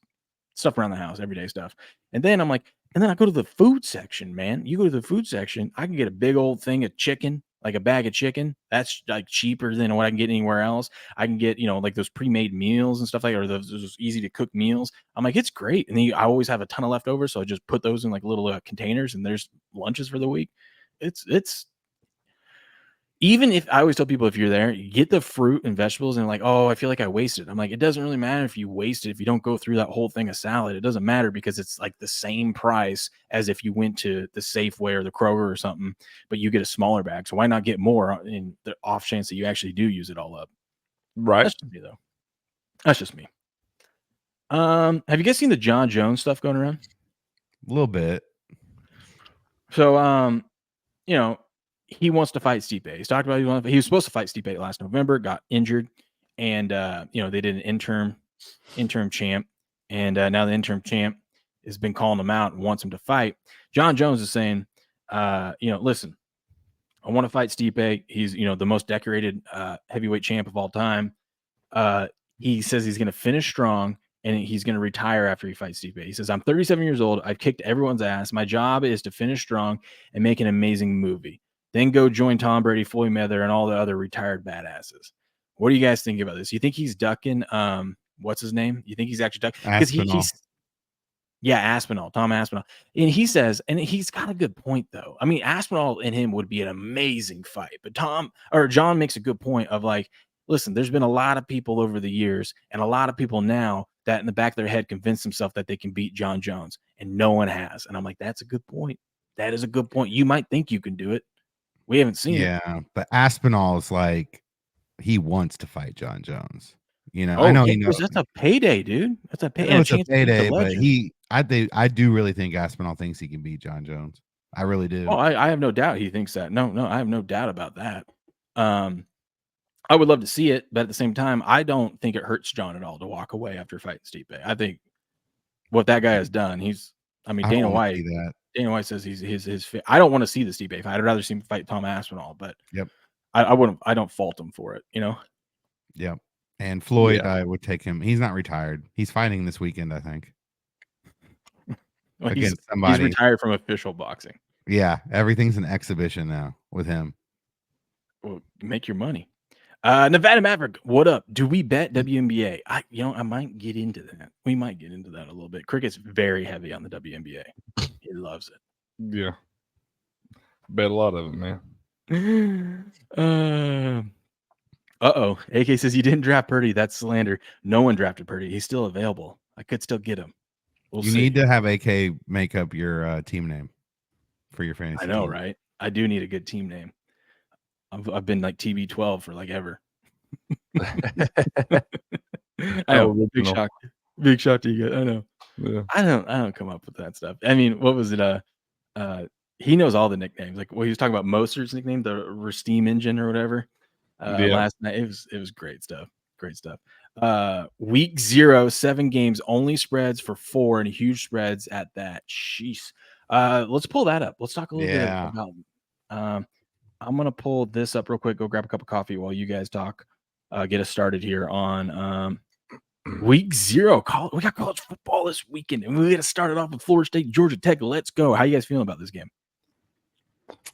stuff around the house, everyday stuff. And then I'm like, and then I go to the food section, man. You go to the food section, I can get a big old thing of chicken, like a bag of chicken. That's like cheaper than what I can get anywhere else. I can get, like those pre-made meals and stuff like that, or those easy to cook meals. I'm like, it's great. And then I always have a ton of leftovers. So I just put those in like little containers and there's lunches for the week. It's even if I always tell people, if you're there, you get the fruit and vegetables and like, oh, I feel like I wasted. I'm like, it doesn't really matter if you waste it. If you don't go through that whole thing of salad, it doesn't matter because it's like the same price as if you went to the Safeway or the Kroger or something, but you get a smaller bag. So why not get more in the off chance that you actually do use it all up? Right. That's just me though. That's just me. Have you guys seen the John Jones stuff going around? A little bit. So, he wants to fight Stipe. He's talked about he was supposed to fight Stipe last November, got injured, and they did an interim champ, and now the interim champ has been calling him out and wants him to fight. John Jones is saying, listen, I want to fight Stipe. He's the most decorated heavyweight champ of all time. He says he's going to finish strong and he's going to retire after he fights Stipe. He says, I'm 37 years old. I've kicked everyone's ass. My job is to finish strong and make an amazing movie. Then go join Tom Brady, Floyd Mayweather, and all the other retired badasses. What do you guys think about this? You think he's ducking? What's his name? You think he's actually ducking? Because Aspinall, Tom Aspinall. And he says, and he's got a good point, though. I mean, Aspinall and him would be an amazing fight. But John makes a good point of like, listen, there's been a lot of people over the years and a lot of people now that in the back of their head convinced themselves that they can beat John Jones, and no one has. And I'm like, that's a good point. That is a good point. You might think you can do it. We haven't seen it. Yeah, but Aspinall is like he wants to fight John Jones. You know, Oh, I know yeah, he knows that's a payday, dude. That's a I pay know and a it's a chance to beat the payday, but legend. I do really think Aspinall thinks he can beat John Jones. I really do. Oh, I have no doubt he thinks that. No, I have no doubt about that. I would love to see it, but at the same time, I don't think it hurts John at all to walk away after fighting Stipe. I think what that guy has done, I don't Dana want to see White. that. Dana White says his. I don't want to see the Stipe fight. I'd rather see him fight Tom Aspinall, but Yep. I wouldn't. I don't fault him for it. You know. Yep. And Floyd, Yeah. I would take him. He's not retired. He's fighting this weekend, I think. Well, Against he's somebody. retired from official boxing. Yeah, everything's an exhibition now with him. Well, make your money. Nevada Maverick, what up? Do we bet WNBA? I might get into that. We might get into that a little bit. Cricket's very heavy on the WNBA. He loves it. Yeah. Bet a lot of it, man. Uh-oh. AK says you didn't draft Purdy. That's slander. No one drafted Purdy. He's still available. I could still get him. We'll You see. need to have AK make up your team name for your fantasy. I know, team. right? I do need a good team name. I've been like TB12 for like ever. I know. Big shock. Big shock to you guys. I know. Yeah. I don't come up with that stuff. I mean, what was it? He knows all the nicknames. Like, well, he was talking about Mostert's nickname, the steam engine or whatever. Last night, it was great stuff. Great stuff. Week 0, 7 games, only spreads for 4 and huge spreads at that. Sheesh. Let's pull that up. Let's talk a little bit about. I'm gonna pull this up real quick. Go grab a cup of coffee while you guys talk. Get us started here on week 0. We got college football this weekend, and we got to start it off with Florida State, Georgia Tech. Let's go. How you guys feeling about this game?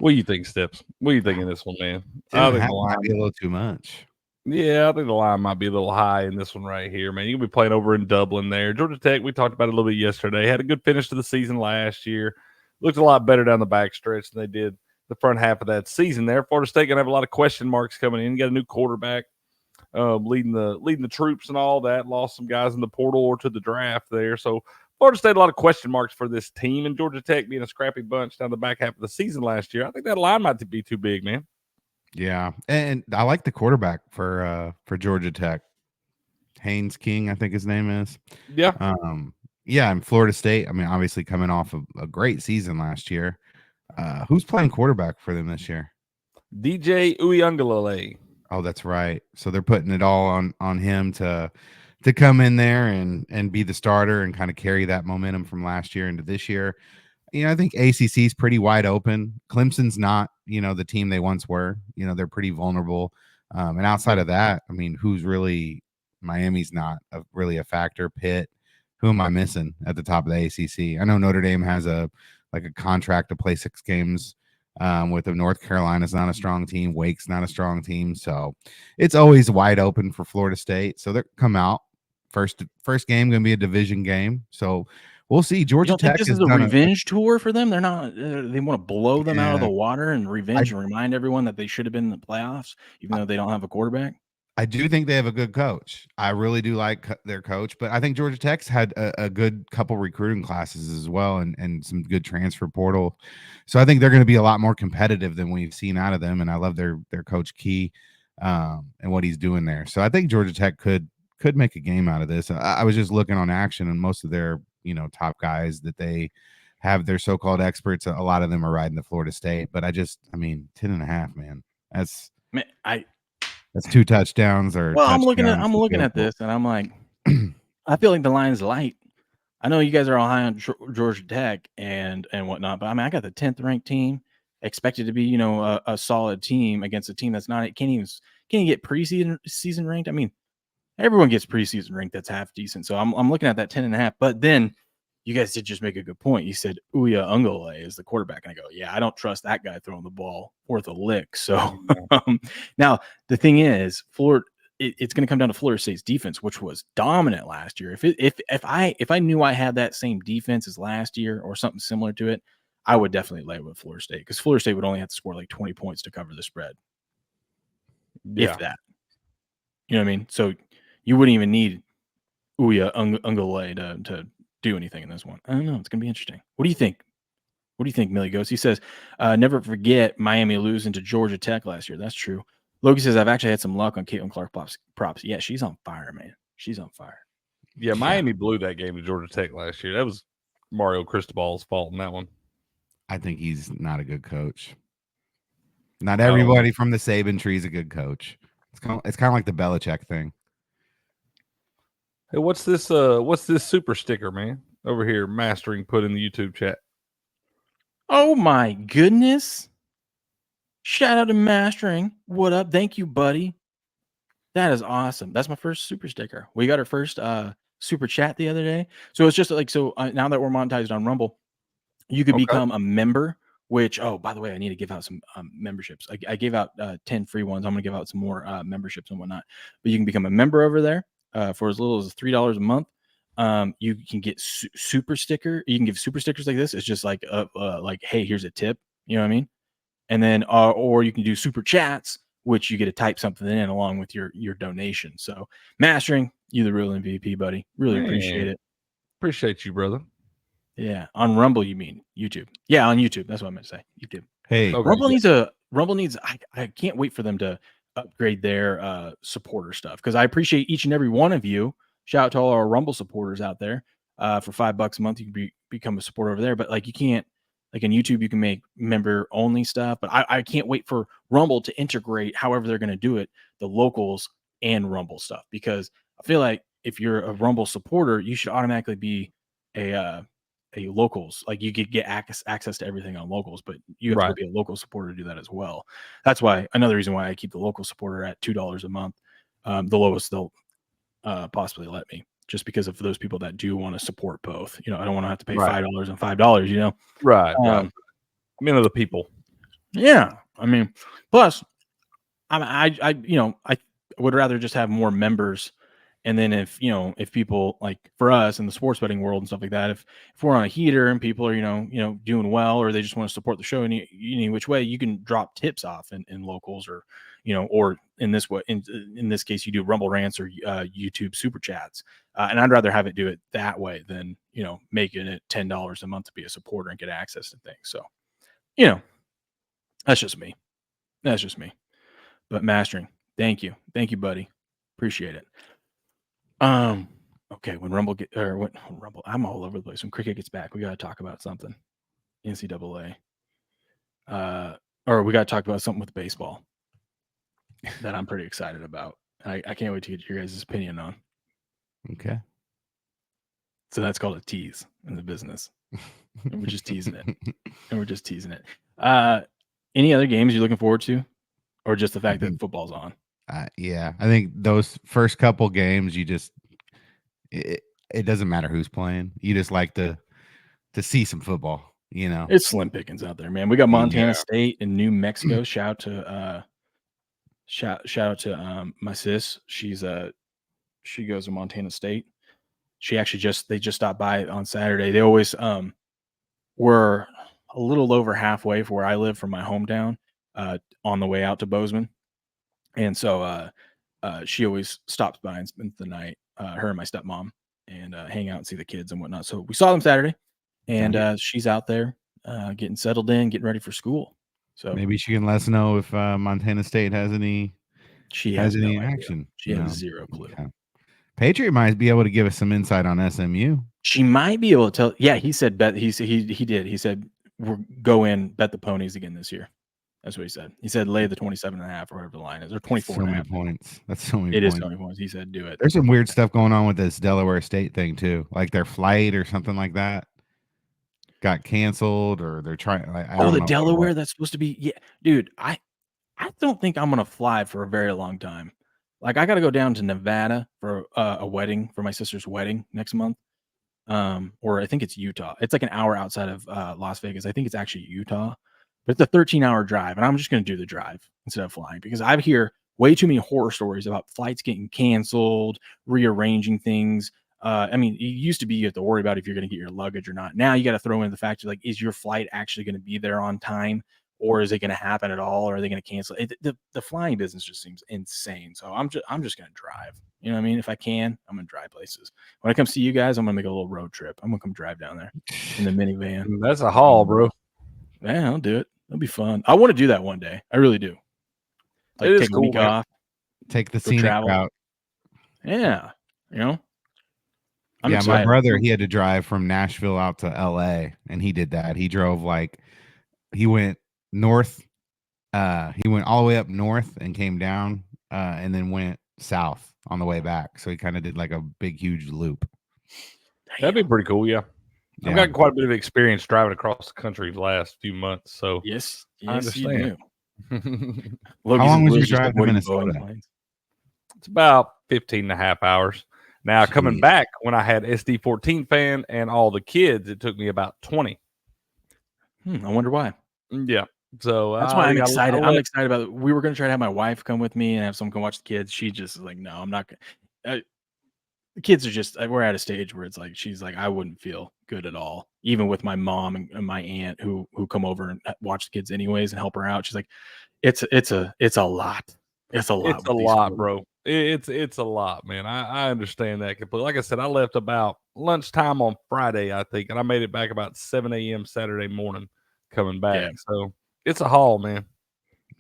What do you think, Steps? What do you think of this one, man? I think the line might be a little too much. Yeah, I think the line might be a little high in this one right here, man. You'll be playing over in Dublin there. Georgia Tech, we talked about it a little bit yesterday. Had a good finish to the season last year. Looked a lot better down the backstretch than they did the front half of that season there. Florida State gonna have a lot of question marks coming in. Got a new quarterback leading the troops and all that. Lost some guys in the portal or to the draft there. So Florida State, a lot of question marks for this team. And Georgia Tech being a scrappy bunch down the back half of the season last year. I think that line might be too big, man. Yeah, and I like the quarterback for Georgia Tech. Haynes King, I think his name is. Yeah. Yeah, and Florida State, I mean, obviously coming off of a great season last year. Who's playing quarterback for them this year? DJ Uiagalelei. Oh, that's right. So they're putting it all on him to come in there and be the starter and kind of carry that momentum from last year into this year. You know, I think ACC is pretty wide open. Clemson's not, the team they once were. They're pretty vulnerable. And outside of that, I mean, who's really Miami's not really a factor. Pitt. Who am I missing at the top of the ACC? I know Notre Dame has a contract to play 6 games with them. North Carolina's not a strong team. Wake's not a strong team. So it's always wide open for Florida State. So they're come out. First game going to be a division game. So we'll see. Georgia Tech this is a revenge tour for them. They're not. They want to blow them out of the water and revenge and remind everyone that they should have been in the playoffs, even though they don't have a quarterback. I do think they have a good coach. I really do like their coach, but I think Georgia Tech's had a good couple recruiting classes as well and some good transfer portal. So I think they're going to be a lot more competitive than we've seen out of them. And I love their coach Key and what he's doing there. So I think Georgia Tech could make a game out of this. I was just looking on action, and most of their top guys that they have, their so-called experts, a lot of them are riding to Florida State. But 10.5, man. That's 2 touchdowns or. Well, I'm looking at this, and I'm like, I feel like the line's light. I know you guys are all high on Georgia Tech and whatnot, but I mean, I got the 10th ranked team expected to be, a solid team against a team that's not. Can't even get preseason ranked. I mean, everyone gets preseason ranked that's half decent. So I'm looking at that 10.5. But then you guys did just make a good point. You said Uiagalelei is the quarterback, and I go, yeah, I don't trust that guy throwing the ball worth a lick. So now the thing is, Florida, it's going to come down to Florida State's defense, which was dominant last year. If I knew I had that same defense as last year or something similar to it, I would definitely lay with Florida State, because Florida State would only have to score like 20 points to cover the spread, if that. You know what I mean? So you wouldn't even need Ungole to do anything in this one. I don't know. It's gonna be interesting. What do you think? What do you think, Millie Ghost? He says, never forget Miami losing to Georgia Tech last year. That's true. Logan says, I've actually had some luck on Caitlin Clark props. Yeah, she's on fire, man. She's on fire. Yeah, Miami blew that game to Georgia Tech last year. That was Mario Cristobal's fault in that one. I think he's not a good coach. Not everybody from the Saban tree is a good coach. It's kind of like the Belichick thing. Hey, what's this super sticker, man? Over here, Mastering put in the YouTube chat. Oh my goodness. Shout out to Mastering. What up? Thank you, buddy. That is awesome. That's my first super sticker. We got our first super chat the other day. So it's just like, now that we're monetized on Rumble, you could become a member, which, by the way, I need to give out some memberships. I gave out 10 free ones. I'm going to give out some more memberships and whatnot. But you can become a member over there for as little as $3 a month. You can get super sticker. You can give super stickers like this. It's just like, hey, here's a tip. You know what I mean? And then, or you can do super chats, which you get to type something in along with your donation. So Mastering, you the real MVP, buddy. Really appreciate it. Appreciate you, brother. Yeah. On Rumble, you mean YouTube? Yeah, on YouTube. That's what I meant to say. YouTube. Hey, Rumble needs I can't wait for them to upgrade their supporter stuff, because I appreciate each and every one of you. Shout out to all our Rumble supporters out there. For $5 a month, you can become a supporter over there. But like, you can't, like in YouTube, you can make member only stuff. But I can't wait for Rumble to integrate, however they're going to do it, the locals and Rumble stuff, because I feel like if you're a Rumble supporter, you should automatically be a locals. Like, you could get access to everything on locals, but you have to be a local supporter to do that as well. That's why, another reason why I keep the local supporter at $2 a month, the lowest they'll possibly let me, just because of those people that do want to support both. You know, I don't want to have to pay $5 and $5, you know? Right. Men of the people. Yeah. I mean, plus I would rather just have more members. And then if people, like for us in the sports betting world and stuff like that, if we're on a heater and people are, doing well, or they just want to support the show in any which way, you can drop tips off in locals, or, or in this way, in this case, you do Rumble rants or YouTube super chats. And I'd rather have it do it that way than, making it $10 a month to be a supporter and get access to things. So, that's just me. But Mastering, thank you, buddy. Appreciate it. Okay, when Rumble I'm all over the place. When cricket gets back, we got to talk about something. NCAA. Or we got to talk about something with baseball that I'm pretty excited about. I can't wait to get your guys' opinion on. Okay. So that's called a tease in the business. And we're just teasing it. Any other games you're looking forward to, or just the fact that football's on? Yeah, I think those first couple games, it doesn't matter who's playing. You just like to see some football. It's slim pickings out there, man. We got Montana State and New Mexico. Shout out to my sis. She goes to Montana State. They just stopped by on Saturday. They always were a little over halfway from where I live from my hometown, on the way out to Bozeman. And so she always stops by and spends the night, her and my stepmom, and hang out and see the kids and whatnot. So we saw them Saturday, and she's out there getting settled in, getting ready for school. So maybe she can let us know if Montana State has any. She has any no action. She has zero clue. Okay. Patriot might be able to give us some insight on SMU. She might be able to tell. Yeah, he said bet. He did. He said we'll go in, bet the ponies again this year. That's what he said. He said lay the 27.5 or whatever the line is, or 24.5 points. That's so many. It points. is so many points. He said do it. There's some weird stuff going on with this Delaware State thing too, like their flight or something like that got canceled, or they're trying. I don't know Delaware that's supposed to be. Yeah, dude. I don't think I'm gonna fly for a very long time. Like, I got to go down to Nevada for a wedding, for my sister's wedding next month. Or I think it's Utah. It's like an hour outside of Las Vegas. I think it's actually Utah, but it's a 13-hour drive, and I'm just going to do the drive instead of flying, because I hear way too many horror stories about flights getting canceled, rearranging things. I mean, it used to be you have to worry about if you're going to get your luggage or not. Now you got to throw in the fact of, like, is your flight actually going to be there on time or is it going to happen at all? Or are they going to cancel it? The flying business just seems insane. So I'm just going to drive. You know what I mean? If I can, I'm going to drive places. When I come see you guys, I'm going to make a little road trip. I'm going to come drive down there in the minivan. That's a haul, bro. Yeah, I'll do it. It'll be fun. I want to do that one day. I really do. Like take a week off. Take the scenic route. Yeah. You know? I'm yeah, excited. my brother, he had to drive from Nashville out to LA, and he did that. He drove he went north, he went all the way up north and came down, and then went south on the way back. So he kind of did like a big, huge loop. That'd be pretty cool, yeah. I've got quite a bit of experience driving across the country the last few months, so yes, I understand. How long was your drive to Minnesota? It's about 15 and a half hours. Now, coming back, when I had SD14 fan and all the kids, it took me about 20. I wonder why. Yeah. So that's why I'm excited. I'm excited about it. We were going to try to have my wife come with me and have someone come watch the kids. She just is like, no, I'm not going to. The kids are just, we're at a stage where it's like, she's like, I wouldn't feel good at all. Even with my mom and my aunt who come over and watch the kids anyways and help her out. She's like, it's a lot. It's a lot. It's a lot, bro. It's a lot, man. I understand that completely. Like I said, I left about lunchtime on Friday, I think, and I made it back about 7 a.m. Saturday morning coming back. Yeah. So it's a haul, man.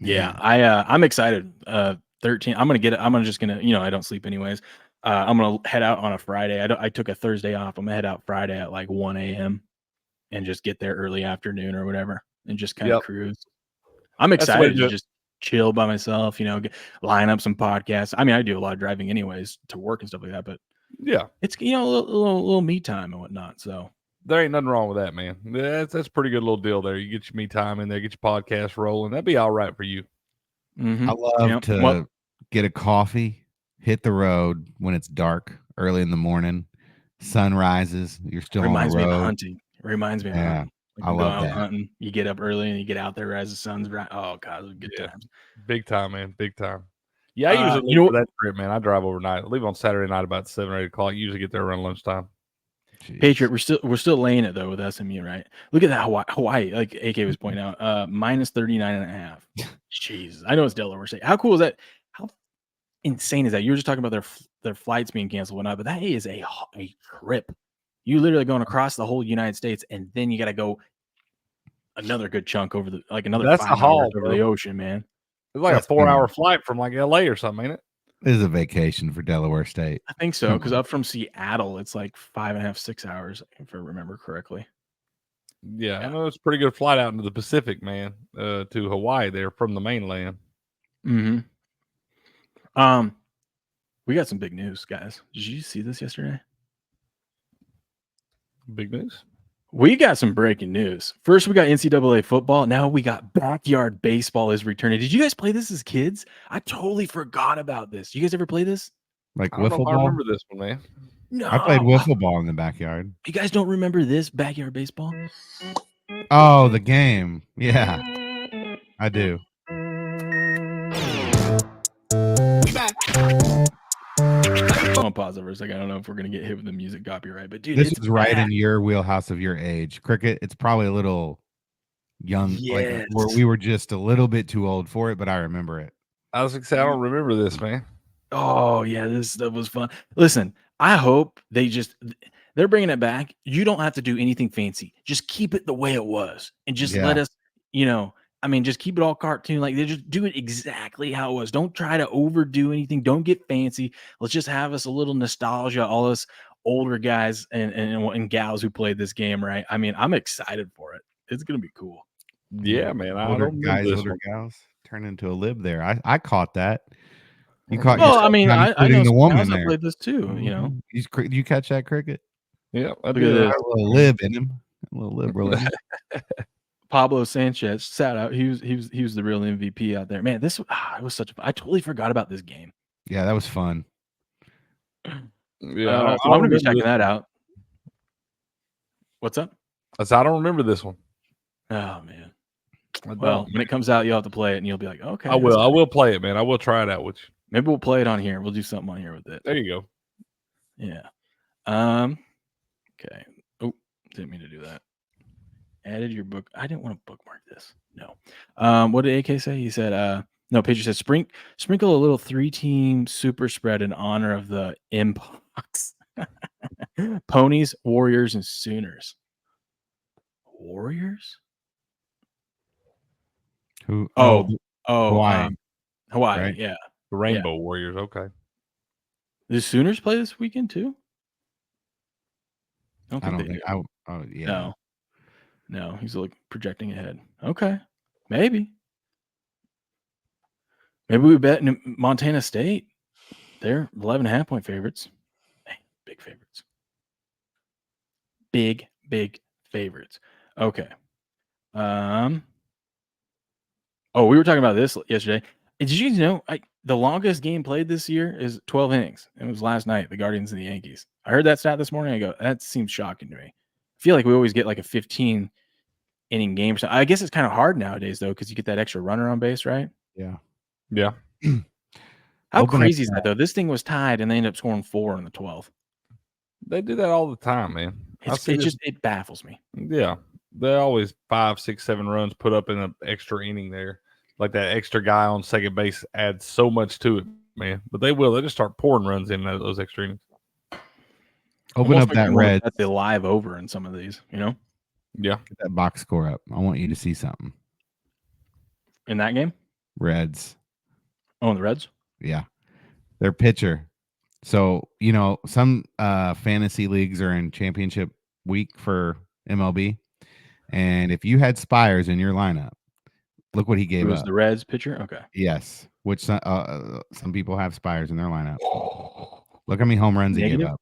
Yeah, I'm excited. 13. I'm just gonna, I don't sleep anyways. I'm gonna head out on a Friday. I took a Thursday off. I'm gonna head out Friday at like 1 a.m. and just get there early afternoon or whatever, and just kind of cruise. I'm excited to just chill by myself, line up some podcasts. I mean, I do a lot of driving anyways to work and stuff like that, but yeah, it's a little me time and whatnot. So there ain't nothing wrong with that, man. That's a pretty good little deal there. You get your me time in there, get your podcast rolling. That'd be all right for you. I love to get a coffee, hit the road when it's dark, early in the morning, sun rises. You're still on the road. Reminds me of hunting. Reminds me of hunting. I love that. Hunting. You get up early and you get out there as the sun's right. Oh god, those are good times. Big time, man. Big time. Yeah, I usually leave for that trip, man. I drive overnight. I leave on Saturday night about 7 or 8 o'clock. Usually get there around lunchtime. Jeez. Patriot, we're still laying it though with SMU, right? Look at that Hawaii, like AK was pointing out, minus 39.5. Jeez, I know it's Delaware State. How cool is that? How insane is that? You were just talking about their flights being canceled, whatnot, but that is a trip. You literally going across the whole United States, and then you got to go another good chunk over another 5 hours over the ocean, man. It's like a 4-hour flight from like LA or something, ain't it? It is a vacation for Delaware State. I think so, because up from Seattle, it's like 5.5, 6 hours, if I remember correctly. Yeah, I know it's a pretty good flight out into the Pacific, man, to Hawaii there from the mainland. Mm-hmm. We got some big news, guys. Did you see this yesterday? Big news? We got some breaking news. First, we got NCAA football. Now we got backyard baseball is returning. Did you guys play this as kids? I totally forgot about this. You guys ever play this? Like wiffle ball? I remember this one, man. No, I played wiffle ball in the backyard. You guys don't remember this backyard baseball? Oh, the game. Yeah, I do. I'm gonna pause it for a second. I don't know if we're gonna get hit with the music copyright, but dude, this is right in your wheelhouse of your age. Cricket, it's probably a little young, like where we were just a little bit too old for it, but I remember it. I was excited. I don't remember this, man. Oh yeah, this stuff was fun. Listen, I hope they're bringing it back. You don't have to do anything fancy. Just keep it the way it was, and just let us, just keep it all cartoon. Like they just do it exactly how it was. Don't try to overdo anything. Don't get fancy. Let's just have us a little nostalgia. All us older guys and gals who played this game, right? I mean, I'm excited for it. It's gonna be cool. Yeah, man. Older gals turn into a lib there. I caught that. You caught. Well, I mean, I know the woman there. I played this too. You know, did you catch that, Cricket? Yeah, I did. A little lib in him. A little liberal in him. Pablo Sanchez sat out. He was the real MVP out there. Man, it was such I totally forgot about this game. Yeah, that was fun. Yeah, I'm gonna be checking that out. What's up? I don't remember this one. Oh man. Well, when it comes out, you'll have to play it, and you'll be like, okay. I will. I will play it, man. I will try it out with you. Maybe we'll play it on here. We'll do something on here with it. There you go. Yeah. Okay. Oh, didn't mean to do that. added your book. I didn't want to bookmark this. No. What did AK say? He said, no, Patriot said, sprinkle a little 3-team super spread in honor of the Impox. Ponies, Warriors, and Sooners. Warriors? Who? Hawaii. Hawaii, right? yeah. The Rainbow Warriors. Okay. The Sooners play this weekend too? I don't think. Oh yeah. No, he's like projecting ahead. Okay, maybe we bet in Montana State. They're 11.5-point favorites. Man, big favorites. Big favorites. Okay. Oh, we were talking about this yesterday. Did you know the longest game played this year is 12 innings? It was last night, the Guardians and the Yankees. I heard that stat this morning. I go, that seems shocking to me. I feel like we always get like a 15-inning game. I guess it's kind of hard nowadays, though, because you get that extra runner on base, right? Yeah. Yeah. How crazy is that, though? This thing was tied, and they ended up scoring 4 in the 12th. They do that all the time, man. It baffles me. Yeah. They always 5, 6, 7 runs put up in an extra inning there. Like that extra guy on second base adds so much to it, man. But they just start pouring runs in those extra innings. Open up that red. That's the live over in some of these, Yeah. Get that box score up. I want you to see something. In that game? Reds. Oh, the Reds? Yeah. Their pitcher. So, some fantasy leagues are in championship week for MLB. And if you had Spires in your lineup, look what he gave up. It was the Reds pitcher? Okay. Yes. Which some people have Spires in their lineup. Look how many home runs he gave up.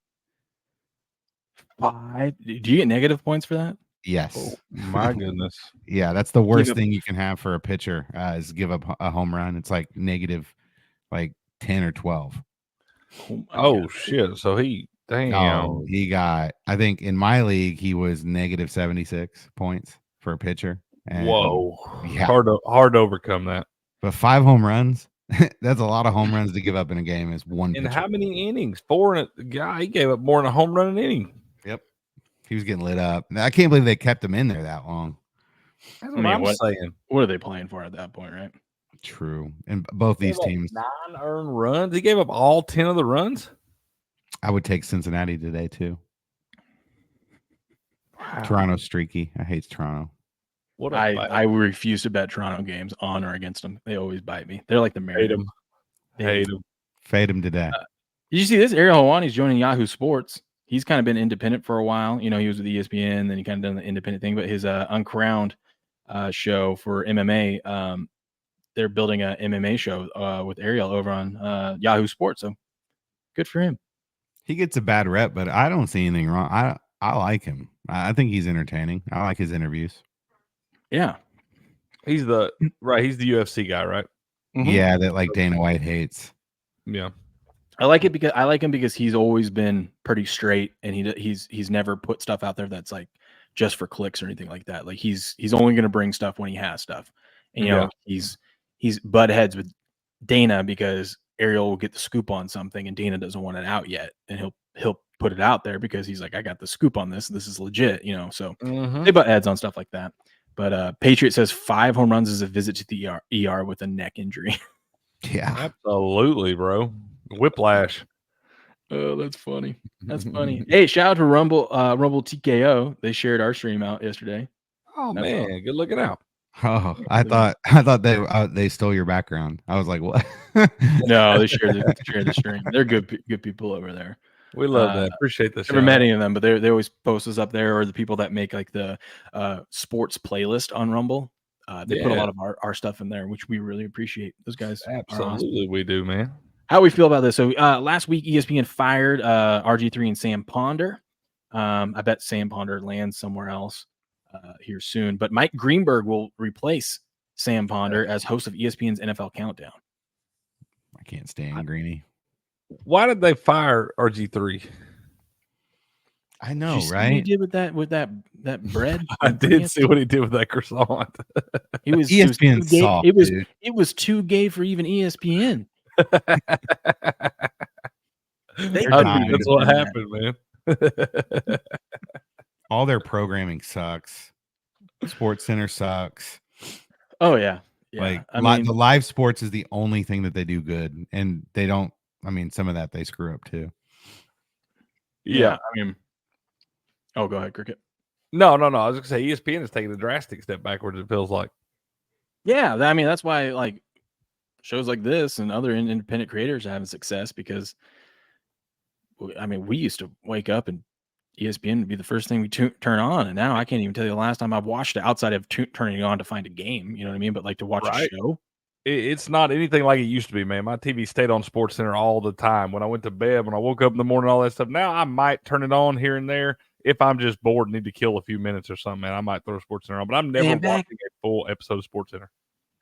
5. Do you get negative points for that? Yes. Oh, my goodness. Yeah, that's the worst thing you can have for a pitcher is give up a home run. It's like negative 10 or 12. Oh shit. So he got, I think in my league, he was negative 76 points for a pitcher. And, whoa. Yeah. Hard to overcome that. But 5 home runs, that's a lot of home runs to give up in a game as one In pitcher. how many innings? 4 in a guy, he gave up more than a home run an inning. Yep. He was getting lit up. I can't believe they kept him in there that long. That's what I'm saying. What are they playing for at that point, right? True. And both these teams. 9 earned runs. He gave up all 10 of the runs. I would take Cincinnati today too. Wow. Toronto's streaky. I hate Toronto. I refuse to bet Toronto games on or against them. They always bite me. They're like the Mariners. Hate them. Fade them today. Did you see this? Ariel Helwani's joining Yahoo Sports. He's kind of been independent for a while. He was with ESPN, then he kind of done the independent thing. But his Uncrowned show for MMA, they're building a MMA show with Ariel over on Yahoo Sports. So good for him. He gets a bad rep, but I don't see anything wrong. I like him. I think he's entertaining. I like his interviews. Yeah. He's the UFC guy, right? Mm-hmm. Yeah, that Dana White hates. Yeah. I like him because he's always been pretty straight, and he's never put stuff out there that's like just for clicks or anything like that. Like he's only going to bring stuff when he has stuff, and he's butt heads with Dana because Ariel will get the scoop on something, and Dana doesn't want it out yet, and he'll put it out there because he's like, I got the scoop on this. This is legit, So they butt heads on stuff like that. But Patriot says 5 home runs is a visit to the ER with a neck injury. Yeah, absolutely, bro. Whiplash. Oh, that's funny. That's funny. Hey, shout out to Rumble TKO. They shared our stream out yesterday. Oh man, good looking out. Oh, I thought they stole your background. I was like, what? No, they shared the stream. They're good people over there. We love that. Appreciate this. Never met any of them, but they always post us up there, or the people that make like the sports playlist on Rumble. They put a lot of our stuff in there, which we really appreciate. Those guys, absolutely, awesome. We do, man. How we feel about this? So last week, ESPN fired RG3 and Sam Ponder. I bet Sam Ponder lands somewhere else here soon. But Mike Greenberg will replace Sam Ponder as host of ESPN's NFL Countdown. I can't stand Greeny. Why did they fire RG3? I know, right? What he did with that bread. I did see what he did with that croissant. He was ESPN soft. It was too gay for even ESPN. That's what happened, man. All their programming sucks. Sports Center sucks. Oh yeah. Like I mean, the live sports is the only thing that they do good, and they don't. I mean, some of that they screw up too. yeah. I mean, oh, go ahead, Cricket. No. I was gonna say ESPN is taking a drastic step backwards. It feels like. Yeah, I mean that's why like shows like this and other independent creators are having success because, I mean, we used to wake up and ESPN would be the first thing we turn on, and now I can't even tell you the last time I've watched it outside of turning it on to find a game. You know what I mean? But like to watch a show. It's not anything like it used to be, man. My TV stayed on Sports Center all the time. When I went to bed, when I woke up in the morning, all that stuff. Now I might turn it on here and there if I'm just bored and need to kill a few minutes or something, man. I might throw Sports Center on, but I'm never watching a full episode of Sports Center.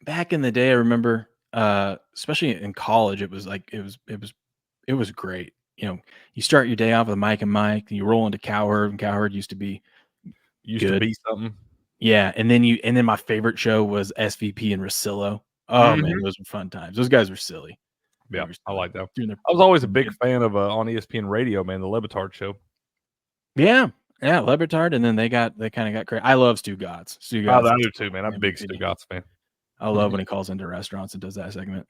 Back in the day, I remember, especially in college, it was great. You know, you start your day off with Mike and Mike, and you roll into Cowherd, and Cowherd used to be something. Yeah, and then my favorite show was SVP and Rosillo. Oh man, those were fun times. Those guys were silly. Yeah, I like that. I was always a big fan of on ESPN Radio, man, the Lebitard show. Yeah, Lebitard, and then they kind of got crazy. I love Stu Gotts. I do too, man. I'm a big Stu Gotts fan. I love when he calls into restaurants and does that segment.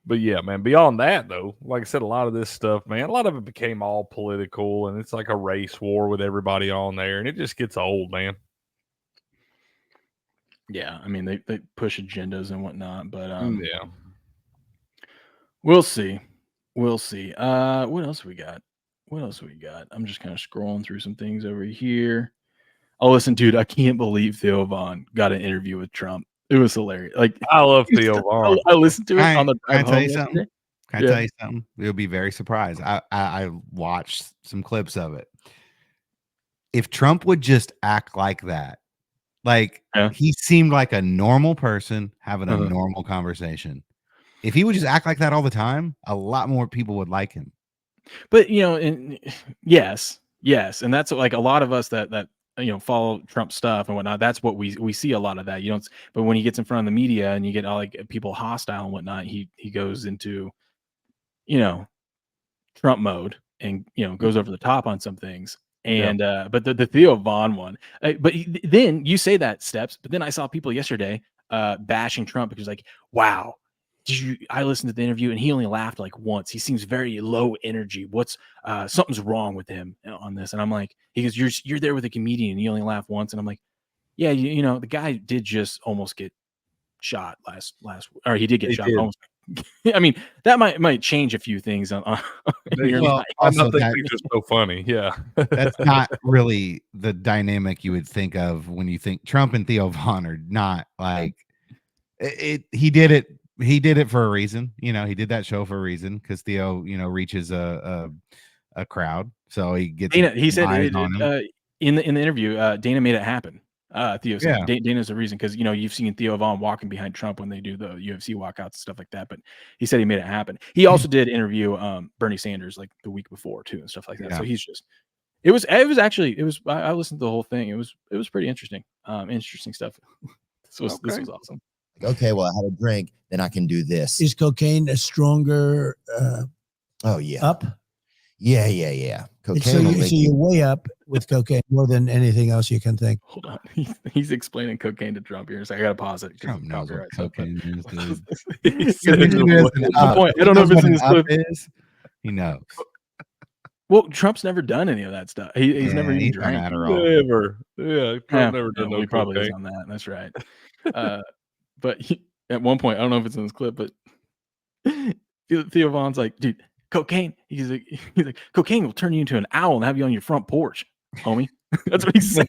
But yeah, man, beyond that, though, like I said, a lot of this stuff, man, a lot of it became all political, and it's like a race war with everybody on there, and it just gets old, man. Yeah, I mean, they push agendas and whatnot, but yeah. We'll see. What else we got? I'm just kind of scrolling through some things over here. Oh, listen, dude, I can't believe Theo Vaughn got an interview with Trump. It was hilarious. Like, I love Theo Vaughn. I listened to it on the drive home. Can I tell you something? You'll be very surprised. I watched some clips of it. If Trump would just act like that, like he seemed like a normal person having a normal conversation. If he would just act like that all the time, a lot more people would like him. But yes, and that's like a lot of us that follow Trump stuff and whatnot. That's what we see a lot of that. But when he gets in front of the media and you get all like people hostile and whatnot, he goes into Trump mode and goes over the top on some things. And but the Theo Vaughn one, but then you say that Steps, but then I saw people yesterday bashing Trump because like, wow, I listened to the interview and he only laughed like once. He seems very low energy. What's something's wrong with him on this? And I'm like, he goes, you're there with a comedian and you only laugh once. And I'm like, yeah, the guy did just almost get shot last, or he did get shot. Almost. I mean, that might change a few things on your life. Also, that's just so funny. Yeah. That's not really the dynamic you would think of when you think Trump and Theo Vaughn are not like it. He did it for a reason. He did that show for a reason because Theo, reaches a crowd. So he gets Dana, he said in the interview, Dana made it happen. Theo said Dana's the reason because you've seen Theo Vaughn walking behind Trump when they do the UFC walkouts and stuff like that. But he said he made it happen. He also did interview Bernie Sanders like the week before too and stuff like that. So he's just I listened to the whole thing. It was pretty interesting. Interesting stuff. This was awesome. Okay, well, I had a drink, then I can do this. Is cocaine a stronger oh yeah up? Yeah. Cocaine. So you're way up with cocaine more than anything else you can think. Hold on. He's explaining cocaine to Trump here. So I gotta pause it. Trump knows what cocaine is. I don't know if it's in his clip. He knows. Well, Trump's never done any of that stuff. He's never even drank. Never. Yeah, Trump never done no he probably is on that. That's right. But at one point, I don't know if it's in this clip, but Theo Vaughn's like, dude, cocaine. He's like, cocaine will turn you into an owl and have you on your front porch, homie. That's what he said.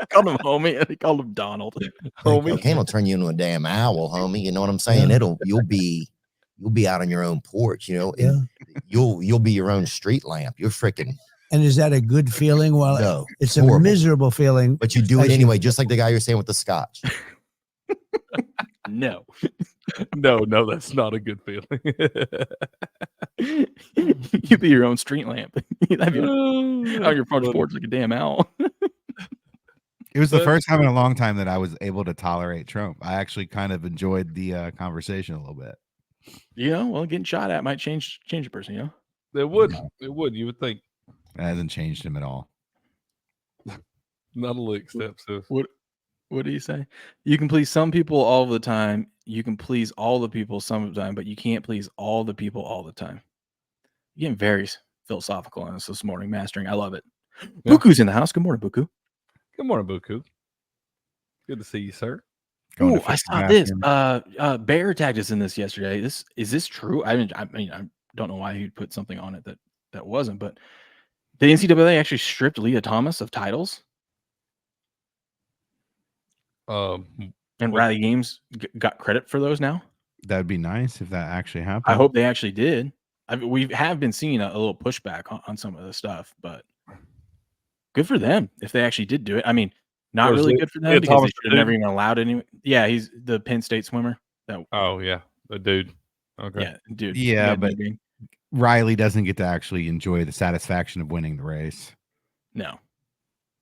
Called him homie, and he called him Donald. Homie. Cocaine will turn you into a damn owl, homie. You know what I'm saying? You'll be out on your own porch. You'll be your own street lamp. You're freaking. And is that a good feeling? Well, no, it's horrible. A miserable feeling. But you do it anyway, just like the guy you're saying with the scotch. No, that's not a good feeling. You be your own street lamp. On your front porch like a damn owl. It was the first time in a long time that I was able to tolerate Trump. I actually kind of enjoyed the conversation a little bit. Well, getting shot at might change a person. It would. It would. You would think. It hasn't changed him at all. Not a lick, step sis. What do you say? You can please some people all the time. You can please all the people some of the time, but you can't please all the people all the time. You're getting very philosophical on us this morning, mastering. I love it. Yeah. Buku's in the house. Good morning, Buku. Good morning, Buku. Good to see you, sir. Oh, I saw this. Bear tagged us in this yesterday. Is this true? I mean, I don't know why he'd put something on it that wasn't, but the NCAA actually stripped Leah Thomas of titles. And Riley Games got credit for those now. That'd be nice if that actually happened. I hope they actually did. We have been seeing a little pushback on some of the stuff, but good for them if they actually did do it. I mean, not really good for them because they should have never even allowed any. Yeah, he's the Penn State swimmer. Oh yeah, the dude. Okay. Yeah, dude. Yeah, but Riley doesn't get to actually enjoy the satisfaction of winning the race. No.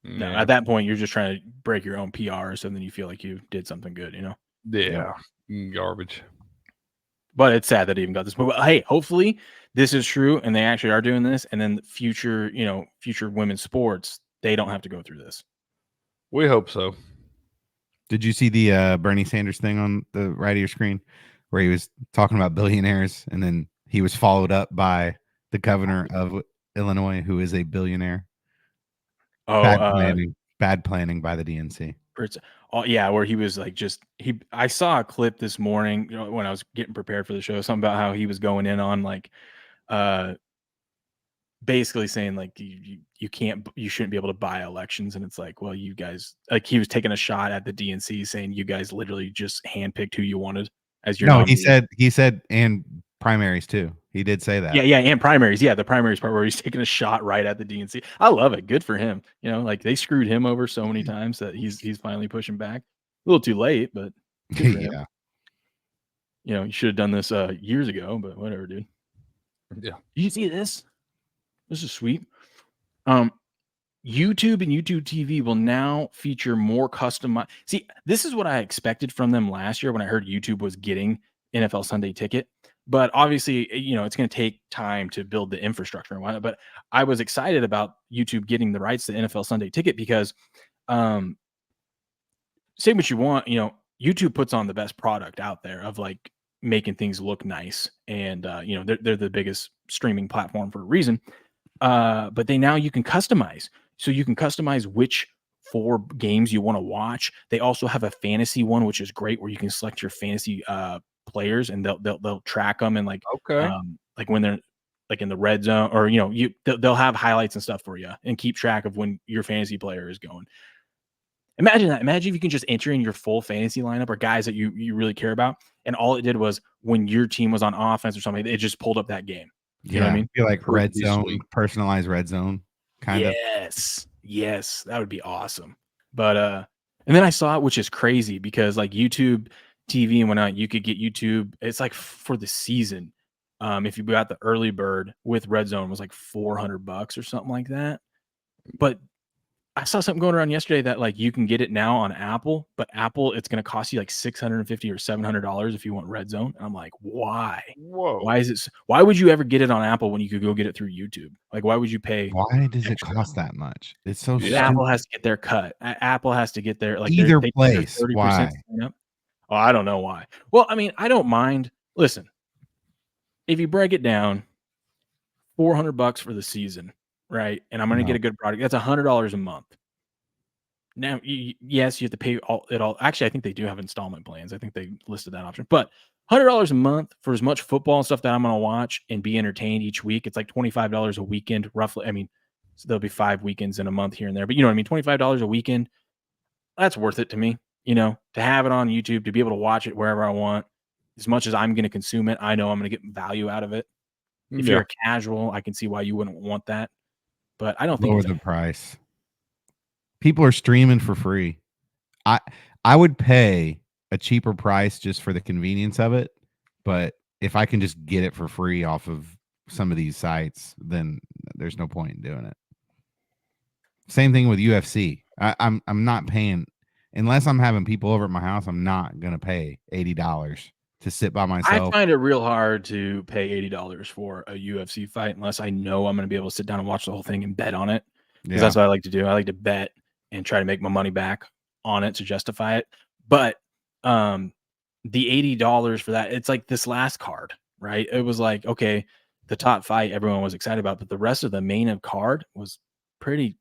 No, at that point, you're just trying to break your own PR or something. You feel like you did something good, you know? Yeah. Garbage. But it's sad that he even got this. But hey, hopefully this is true and they actually are doing this. And then future women's sports, they don't have to go through this. We hope so. Did you see the Bernie Sanders thing on the right of your screen where he was talking about billionaires and then he was followed up by the governor of Illinois, who is a billionaire? Oh, bad planning by the DNC. Yeah, where he was like I saw a clip this morning, when I was getting prepared for the show, something about how he was going in on like basically saying like you shouldn't be able to buy elections, and it's like, well, you guys, like, he was taking a shot at the DNC saying you guys literally just handpicked who you wanted as your nominee. He said and primaries too. He did say that. Yeah, and primaries. Yeah, the primaries part where he's taking a shot right at the DNC. I love it. Good for him. Like they screwed him over so many times that he's finally pushing back. A little too late, but good for him. You should have done this years ago, but whatever, dude. Yeah. You see this? This is sweet. YouTube and YouTube TV will now feature more customized. See, this is what I expected from them last year when I heard YouTube was getting NFL Sunday Ticket. But obviously, it's going to take time to build the infrastructure and whatnot. But I was excited about YouTube getting the rights to NFL Sunday Ticket because, say what you want, YouTube puts on the best product out there of like making things look nice, and they're the biggest streaming platform for a reason. But you can customize, so you can customize which 4 games you want to watch. They also have a fantasy one, which is great, where you can select your fantasy players, and they'll track them, and like when they're like in the red zone, or they'll have highlights and stuff for you and keep track of when your fantasy player is going. Imagine that. Imagine if you can just enter in your full fantasy lineup or guys that you really care about, and all it did was when your team was on offense or something, it just pulled up that game. You know what I mean? I feel like red zone, personalized red zone kind of. Yes, that would be awesome. But and then I saw it, which is crazy because like YouTube TV and whatnot, you could get YouTube. It's like for the season. If you got the early bird with red zone, it was like $400 or something like that. But I saw something going around yesterday that like you can get it now on Apple, but Apple, it's going to cost you like $650 or $700 if you want red zone. And I'm like, why? Whoa. Why would you ever get it on Apple when you could go get it through YouTube? Like, why would you pay? Why does it cost that much? It's so stupid. Apple has to get their cut. Apple has to get their like either place. Why? Oh, I don't know why. Well, I mean, I don't mind. Listen, if you break it down, $400 for the season. Right. And I'm going to get a good product. That's $100 a month. Now, yes, you have to pay it all. Actually, I think they do have installment plans. I think they listed that option. But $100 a month for as much football and stuff that I'm going to watch and be entertained each week. It's like $25 a weekend, roughly. I mean, so there'll be 5 weekends in a month here and there. But you know what I mean? $25 a weekend. That's worth it to me, to have it on YouTube, to be able to watch it wherever I want. As much as I'm going to consume it, I know I'm going to get value out of it. If you're a casual, I can see why you wouldn't want that. But I don't think lower the price. People are streaming for free. I would pay a cheaper price just for the convenience of it, but if I can just get it for free off of some of these sites, then there's no point in doing it. Same thing with UFC. I'm not paying unless I'm having people over at my house. I'm not gonna pay $80 to sit by myself. I find it real hard to pay $80 for a UFC fight unless I know I'm going to be able to sit down and watch the whole thing and bet on it. Because that's what I like to do. I like to bet and try to make my money back on it to justify it. But the $80 for that, it's like this last card, right? It was like, okay, the top fight everyone was excited about, but the rest of the main of card was pretty,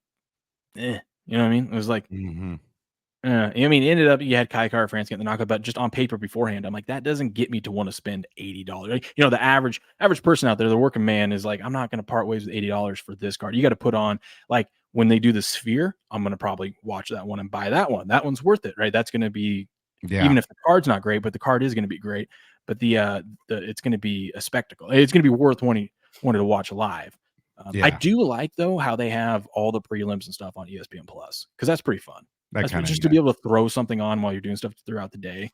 you know what I mean? It was like, I mean, it ended up you had Kai France getting the knockout, but just on paper beforehand, I'm like, that doesn't get me to want to spend $80. You know, the average person out there, the working man, is like, I'm not going to part ways with $80 for this card. You got to put on, like, when they do the Sphere, I'm going to probably watch that one and buy that one. That one's worth it, right? That's going to be, even if the card's not great, but the card is going to be great. But it's going to be a spectacle. It's going to be worth wanting to watch live. I do like though how they have all the prelims and stuff on ESPN Plus, because that's pretty fun. That's just to be able to throw something on while you're doing stuff throughout the day,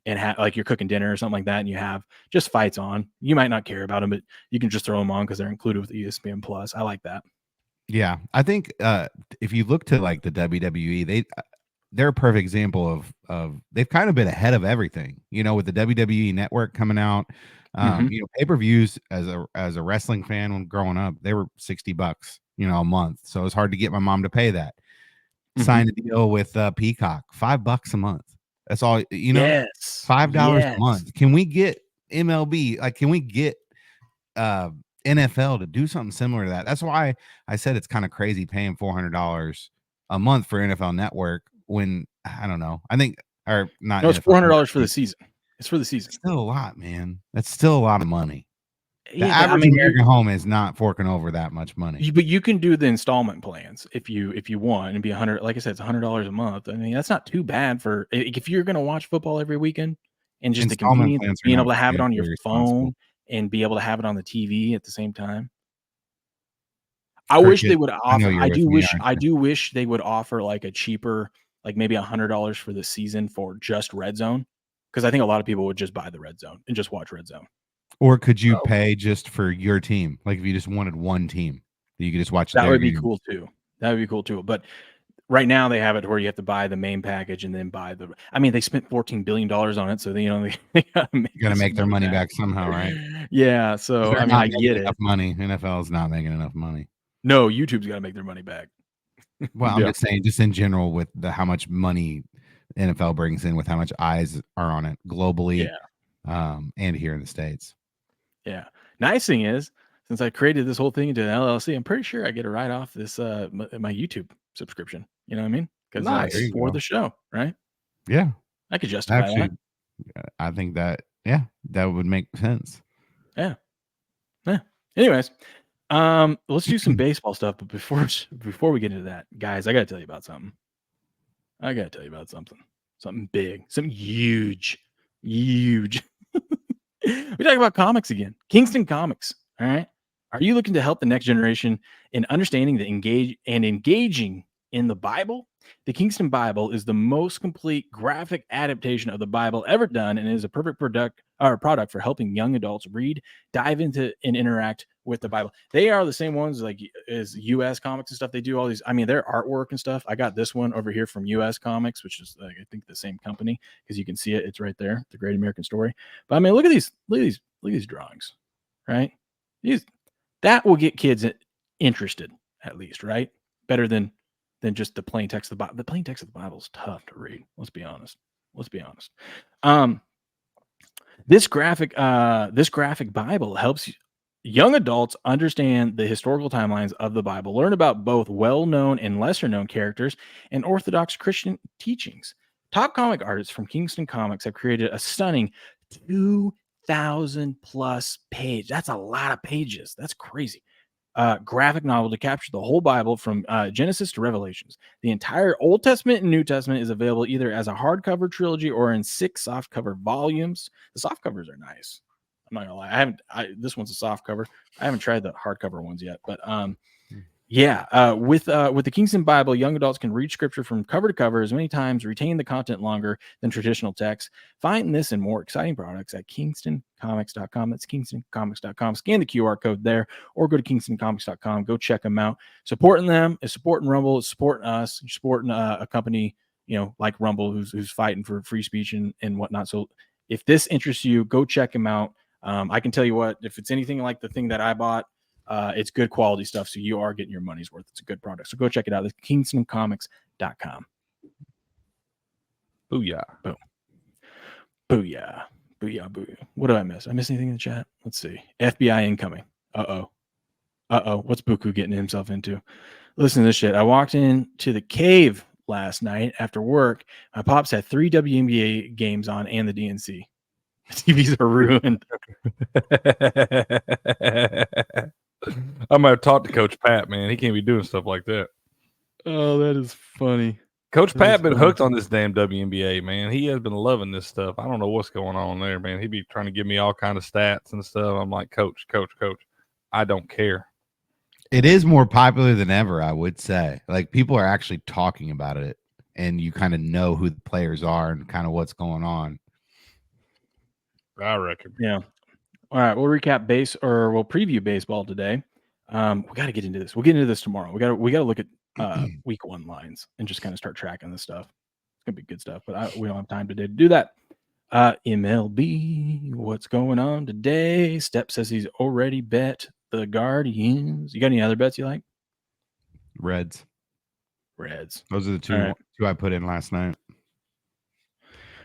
and like you're cooking dinner or something like that, and you have just fights on. You might not care about them, but you can just throw them on because they're included with ESPN Plus. I like that. Yeah, I think if you look to like the WWE, they're a perfect example of they've kind of been ahead of everything. You know, with the WWE Network coming out, you know, pay-per-views as a wrestling fan when growing up, they were $60, you know, a month. So it's hard to get my mom to pay that. Signed a deal with Peacock, $5 a month. That's all, you know. Yes. $5 a month. Can we get MLB? Like, can we get NFL to do something similar to that? That's why I said it's kind of crazy paying $400 a month for NFL Network when I don't know. I think or not. No, it's $400 for the season. It's for the season. It's still a lot, man. That's still a lot of money. The Yeah, average American home is not forking over that much money. But you can do the installment plans if you want, and be $100. Like I said, it's $100 a month. I mean, that's not too bad for if you're going to watch football every weekend, and just the convenience of being able to have it on your phone and be able to have it on the TV at the same time. I wish they would offer. I do wish they would offer like a cheaper, like maybe $100 for the season for just Red Zone, because I think a lot of people would just buy the Red Zone and just watch Red Zone. Or could you pay just for your team? Like if you just wanted one team, you could just watch that. Would be cool too. That would be cool too. But right now they have it where you have to buy the main package and then buy the. I mean, they spent $14 billion on it, so they got to make their money back somehow, right? Yeah. So I mean, I get it. Money. NFL is not making enough money. No, YouTube's got to make their money back. Well, I'm just saying, just in general, with how much money NFL brings in, with how much eyes are on it globally, and here in the States. Yeah. Nice thing is, since I created this whole thing into an LLC, I'm pretty sure I get a write off this my YouTube subscription. You know what I mean? Because it's for the show, right? Yeah, I could justify that. I think that that would make sense. Yeah. Anyways, let's do some baseball stuff. But before we get into that, guys, I got to tell you about something. Something big, something huge. We talk about comics again. Kingston Comics. All right. Are you looking to help the next generation in understanding engaging in the Bible? The Kingston Bible is the most complete graphic adaptation of the Bible ever done, and is a perfect product for helping young adults read, dive into, and interact with the Bible. They are the same ones like as US Comics and stuff. They do all these. I mean, their artwork and stuff. I got this one over here from US Comics, which is I think the same company, because you can see it. It's right there, The Great American Story. But I mean, look at these drawings, right? That will get kids interested, at least, right? Better than just the plain text of the Bible. The plain text of the Bible is tough to read. Let's be honest. This graphic Bible helps young adults understand the historical timelines of the Bible, learn about both well-known and lesser-known characters, and Orthodox Christian teachings. Top comic artists from Kingston Comics have created a stunning 2,000 plus page. That's a lot of pages. That's crazy. Graphic novel to capture the whole Bible from Genesis to Revelations. The entire Old Testament and New Testament is available either as a hardcover trilogy or in 6 softcover volumes. The soft covers are nice. I'm not gonna lie. This one's a soft cover. I haven't tried the hardcover ones yet, but with the Kingston Bible, young adults can read scripture from cover to cover as many times, retain the content longer than traditional text. Find this and more exciting products at kingstoncomics.com. That's kingstoncomics.com. Scan the QR code there, or go to kingstoncomics.com. Go check them out. Supporting them is supporting Rumble. It's supporting us. You're supporting a company, like Rumble, who's fighting for free speech and whatnot. So if this interests you, go check them out. I can tell you what, if it's anything like the thing that I bought, It's good quality stuff, so you are getting your money's worth. It's a good product. So go check it out. It's KingstonComics.com. Booyah. Boom. Booyah. Booyah, booyah. What did I miss? I miss anything in the chat? Let's see. FBI incoming. Uh-oh. What's Buku getting himself into? Listen to this shit. I walked into the cave last night after work. My pops had 3 WNBA games on and the DNC. The TVs are ruined. I might have talked to Coach Pat, man. He can't be doing stuff like that. Oh, that is funny. Coach Pat been hooked on this damn WNBA, man. He has been loving this stuff. I don't know what's going on there, man. He'd be trying to give me all kind of stats and stuff. I'm like, Coach, I don't care. It is more popular than ever, I would say. Like, people are actually talking about it, and you kind of know who the players are and kind of what's going on. I reckon. Yeah. All right, we'll recap we'll preview baseball today. We got to get into this. We'll get into this tomorrow. We got to look at week 1 lines and just kind of start tracking this stuff. It's gonna be good stuff, but we don't have time today to do that. MLB, what's going on today? Step says he's already bet the Guardians. You got any other bets you like? Reds. Those are the two I put in last night.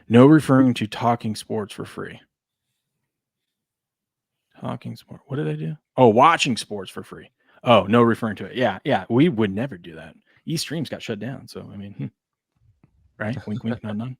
No referring to talking sports for free. Talking sport. What did I do? Oh, watching sports for free. Oh, no referring to it. Yeah. We would never do that. eStreams got shut down. So, I mean, right? Wink, wink, none.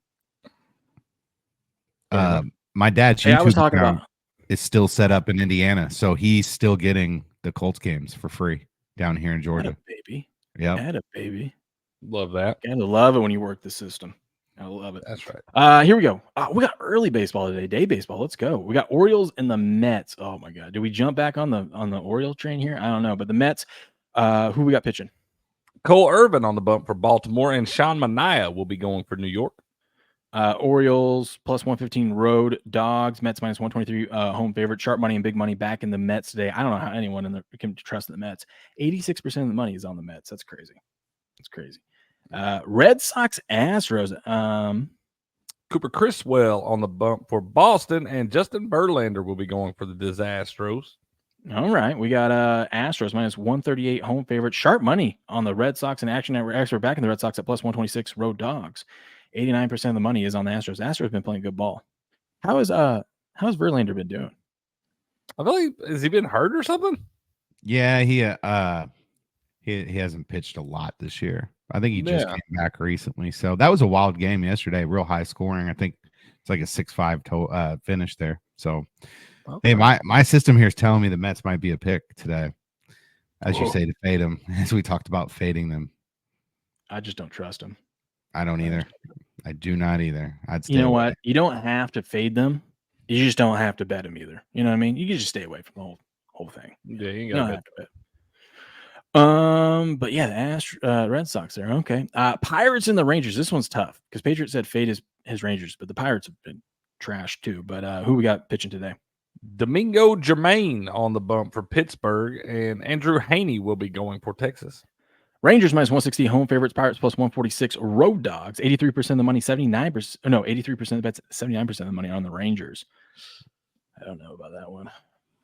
My dad's I was YouTube talking account about is still set up in Indiana, so he's still getting the Colts games for free down here in Georgia. Baby. Yeah. Baby. Love that. Gotta love it when you work the system. I love it. That's right. Here we go. We got early baseball today. Day baseball. Let's go. We got Orioles and the Mets. Oh my God. Did we jump back on the Orioles train here? I don't know. But the Mets, who we got pitching? Cole Irvin on the bump for Baltimore, and Sean Manaea will be going for New York. Orioles plus 115 road dogs. Mets minus 123 home favorite. Sharp money and big money back in the Mets today. I don't know how anyone in there can trust the Mets. 86% of the money is on the Mets. That's crazy. Red Sox Astros. Cooper Criswell on the bump for Boston, and Justin Verlander will be going for the Disastros. All right, we got Astros minus 138 home favorite. Sharp money on the Red Sox and Action Network. Actually, we're back in the Red Sox at plus 126 road dogs. 89% of the money is on the Astros. Astros been playing good ball. How's Verlander been doing? I feel like, has he been hurt or something? Yeah, he hasn't pitched a lot this year. I think he just came back recently. So that was a wild game yesterday. Real high scoring. I think it's like a 6-5 finish there. So, Hey, my system here is telling me the Mets might be a pick today, as you say, to fade them, as we talked about fading them. I just don't trust them. I don't either. I do not either. You know what? You don't have to fade them. You just don't have to bet them either. You know what I mean? You can just stay away from the whole thing. Yeah, you don't have to bet. But yeah, the Red Sox there. Okay. Pirates and the Rangers. This one's tough because Patriots said fade his Rangers, but the Pirates have been trashed too. But who we got pitching today? Domingo Germain on the bump for Pittsburgh, and Andrew Haney will be going for Texas. Rangers minus 160 home favorites, Pirates plus 146 road dogs. 83% of the money, 83% of the bets, 79% of the money on the Rangers. I don't know about that one.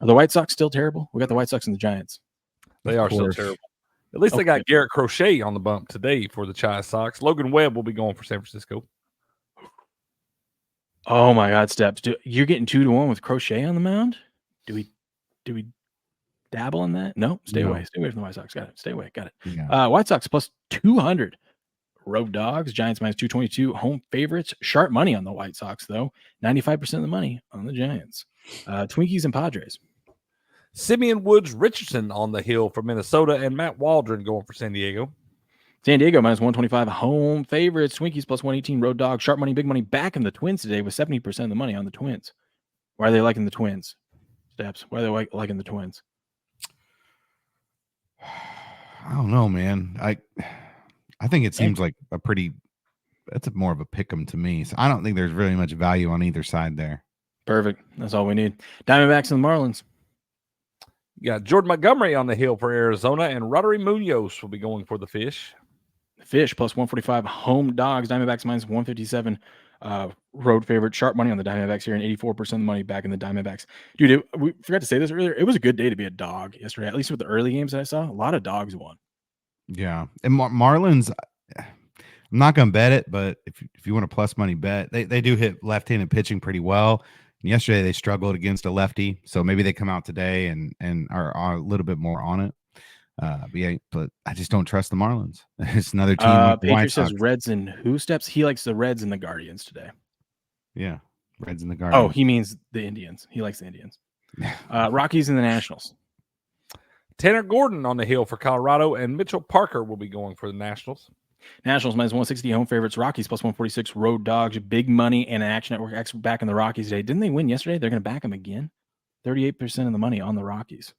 Are the White Sox still terrible? We got the White Sox and the Giants. They are still terrible. At least they got Garrett Crochet on the bump today for the Chi Sox. Logan Webb will be going for San Francisco. Oh my God, Steps! You're getting 2-1 with Crochet on the mound. Do we dabble in that? No, stay away from the White Sox. Got it. Stay away. Got it. Yeah. White Sox plus 200 road dogs. Giants minus 222 home favorites. Sharp money on the White Sox though. 95% of the money on the Giants. Twinkies and Padres. Simeon Woods Richardson on the hill for Minnesota, and Matt Waldron going for San Diego. San Diego minus 125 home favorites. Twinkies plus 118 road dogs. Sharp money, big money back in the Twins today with 70% of the money on the Twins. Why are they liking the Twins? Steps. Why are they liking the Twins? I don't know, man. I think it seems like that's more of a pick 'em to me. So I don't think there's really much value on either side there. Perfect. That's all we need. Diamondbacks and the Marlins. You got Jordan Montgomery on the hill for Arizona, and Roddery Munoz will be going for the Fish. Fish plus 145 home dogs. Diamondbacks minus 157 road favorite. Sharp money on the Diamondbacks here, and 84% of the money back in the Diamondbacks. Dude, we forgot to say this earlier. It was a good day to be a dog yesterday, at least with the early games that I saw. A lot of dogs won. Yeah. And Marlins, I'm not going to bet it, but if you want a plus money bet, they do hit left-handed pitching pretty well. And yesterday they struggled against a lefty, so maybe they come out today and are a little bit more on it. But I just don't trust the Marlins. It's another team like the White Patriot says Sox. Reds and who steps? He likes the Reds and the Guardians today. Yeah, Reds and the Guardians. Oh, he means the Indians. He likes the Indians. Rockies and the Nationals. Tanner Gordon on the hill for Colorado, and Mitchell Parker will be going for the Nationals. Nationals minus 160 home favorites. Rockies plus 146 road dogs. Big money and Action Network X back in the Rockies today. Didn't they win yesterday? They're going to back them again. 38% of the money on the Rockies.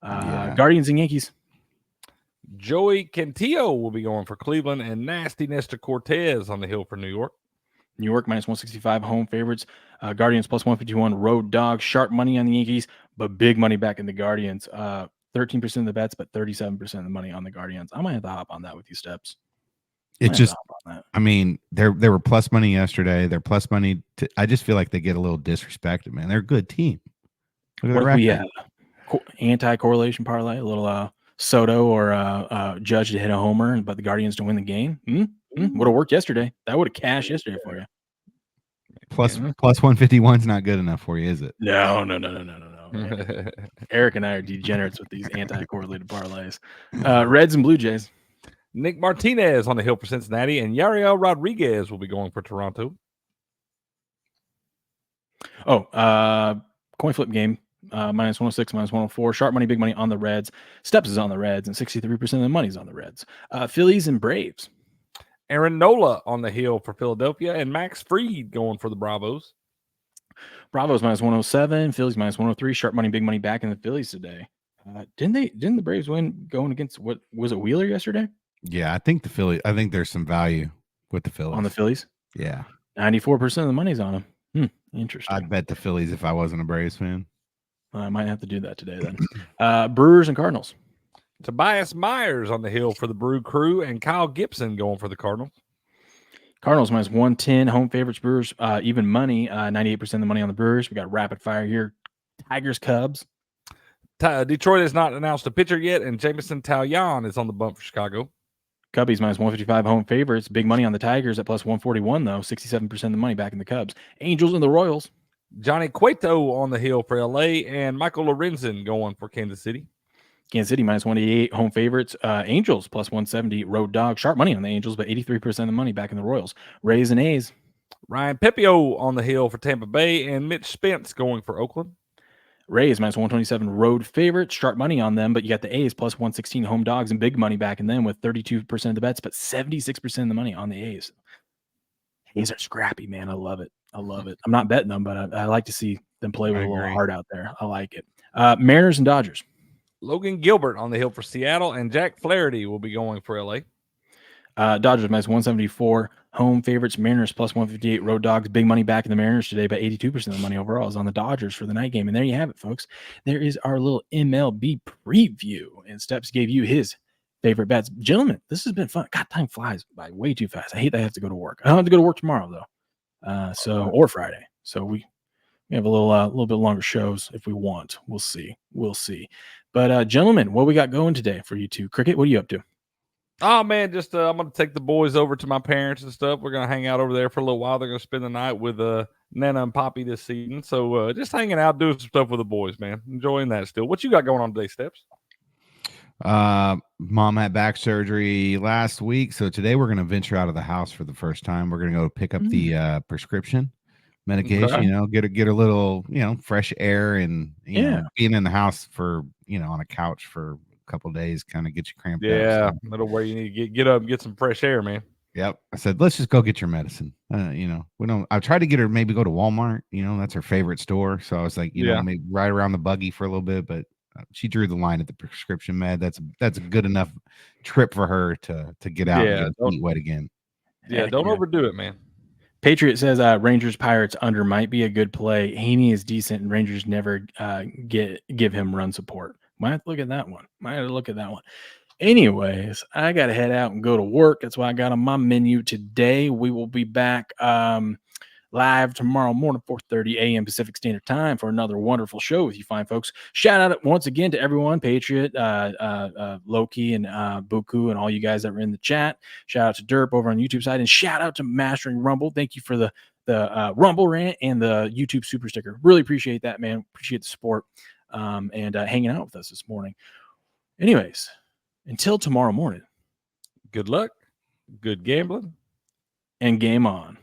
Guardians and Yankees. Joey Cantillo will be going for Cleveland, and Nasty Nestor Cortez on the hill for New York. New York minus 165 home favorites. Guardians plus 151 road dogs. Sharp money on the Yankees, but big money back in the Guardians. 13% of the bets, but 37% of the money on the Guardians. I might have to hop on that with you, Steps. It just, I mean, they were plus money yesterday. They're plus money. I just feel like they get a little disrespected, man. They're a good team. Look at the record. Anti-correlation parlay, a little Soto or Judge to hit a homer, but the Guardians to win the game. Would have worked yesterday. That would have cashed yesterday for you. Plus 151 is not good enough for you, is it? No. Eric and I are degenerates with these anti-correlated parlays. Reds and Blue Jays. Nick Martinez on the hill for Cincinnati, and Yariel Rodriguez will be going for Toronto. Coin flip game. Minus 106, minus 104. Sharp money, big money on the Reds. Steps is on the Reds, and 63% of the money's on the Reds. Phillies and Braves. Aaron Nola on the hill for Philadelphia, and Max Fried going for the Bravos. Bravos minus 107, Phillies minus 103. Sharp money, big money back in the Phillies today. Didn't the Braves win going against what was it, Wheeler yesterday? Yeah, I think the Phillies. I think there's some value with the Phillies. On the Phillies? Yeah. 94% of the money's on them. Interesting. I'd bet the Phillies if I wasn't a Braves fan. I might have to do that today then. Brewers and Cardinals. Tobias Myers on the hill for the Brew Crew, and Kyle Gibson going for the Cardinals. Cardinals minus 110. Home favorites. Brewers even money. 98% of the money on the Brewers. We got rapid fire here. Tigers, Cubs. Detroit has not announced a pitcher yet, and Jameson Taillon is on the bump for Chicago. Cubbies minus 155 home favorites. Big money on the Tigers at plus 141, though. 67% of the money back in the Cubs. Angels and the Royals. Johnny Cueto on the hill for LA, and Michael Lorenzen going for Kansas City. Kansas City minus 188 home favorites. Angels plus 170 road dog. Sharp money on the Angels, but 83% of the money back in the Royals. Rays and A's. Ryan Pepio on the hill for Tampa Bay, and Mitch Spence going for Oakland. Rays minus 127 road favorites. Sharp money on them, but you got the A's plus 116 home dogs and big money back in them with 32% of the bets, but 76% of the money on the A's. A's are scrappy, man. I love it. I'm not betting them, but I like to see them play with a little heart out there. I like it. Mariners and Dodgers. Logan Gilbert on the hill for Seattle, and Jack Flaherty will be going for LA. Dodgers minus 174 home favorites. Mariners plus 158 road dogs. Big money back in the Mariners today, but 82% of the money overall is on the Dodgers for the night game. And there you have it, folks. There is our little MLB preview, and Steps gave you his favorite bets. Gentlemen, this has been fun. God, time flies by way too fast. I hate that I have to go to work. I don't have to go to work tomorrow though, or Friday. So we have a little bit longer shows if we want. We'll see. But gentlemen, what we got going today for you two? Cricket, what are you up to? Oh man, just I'm gonna take the boys over to my parents and stuff. We're gonna hang out over there for a little while. They're gonna spend the night with Nana and Poppy this season. So just hanging out, doing some stuff with the boys, man. Enjoying that still. What you got going on today, Steps? Mom had back surgery last week, so today we're gonna venture out of the house for the first time. We're gonna go pick up the prescription medication, get a little, fresh air, and you know, being in the house for, on a couch for a couple of days kind of get you cramped up. So. That'll where you need to get up and get some fresh air, man. Yep. I said, let's just go get your medicine. I tried to get her maybe go to Walmart, that's her favorite store. So I was like, maybe ride around the buggy for a little bit, but she drew the line at the prescription med. That's a good enough trip for her to get out and get feet wet again. Yeah, don't overdo it, man. Patriot says Rangers Pirates under might be a good play. Haney is decent, and Rangers never give him run support. Might have to look at that one. Anyways, I got to head out and go to work. That's why I got on my menu today. We will be back live tomorrow morning, 4:30 a.m. Pacific Standard Time for another wonderful show with you fine folks. Shout out once again to everyone, Patriot, Loki, and Buku, and all you guys that were in the chat. Shout out to Derp over on the YouTube side, and shout out to Mastering Rumble. Thank you for the Rumble rant and the YouTube super sticker. Really appreciate that, man. Appreciate the support and hanging out with us this morning. Anyways, until tomorrow morning, good luck, good gambling, and game on.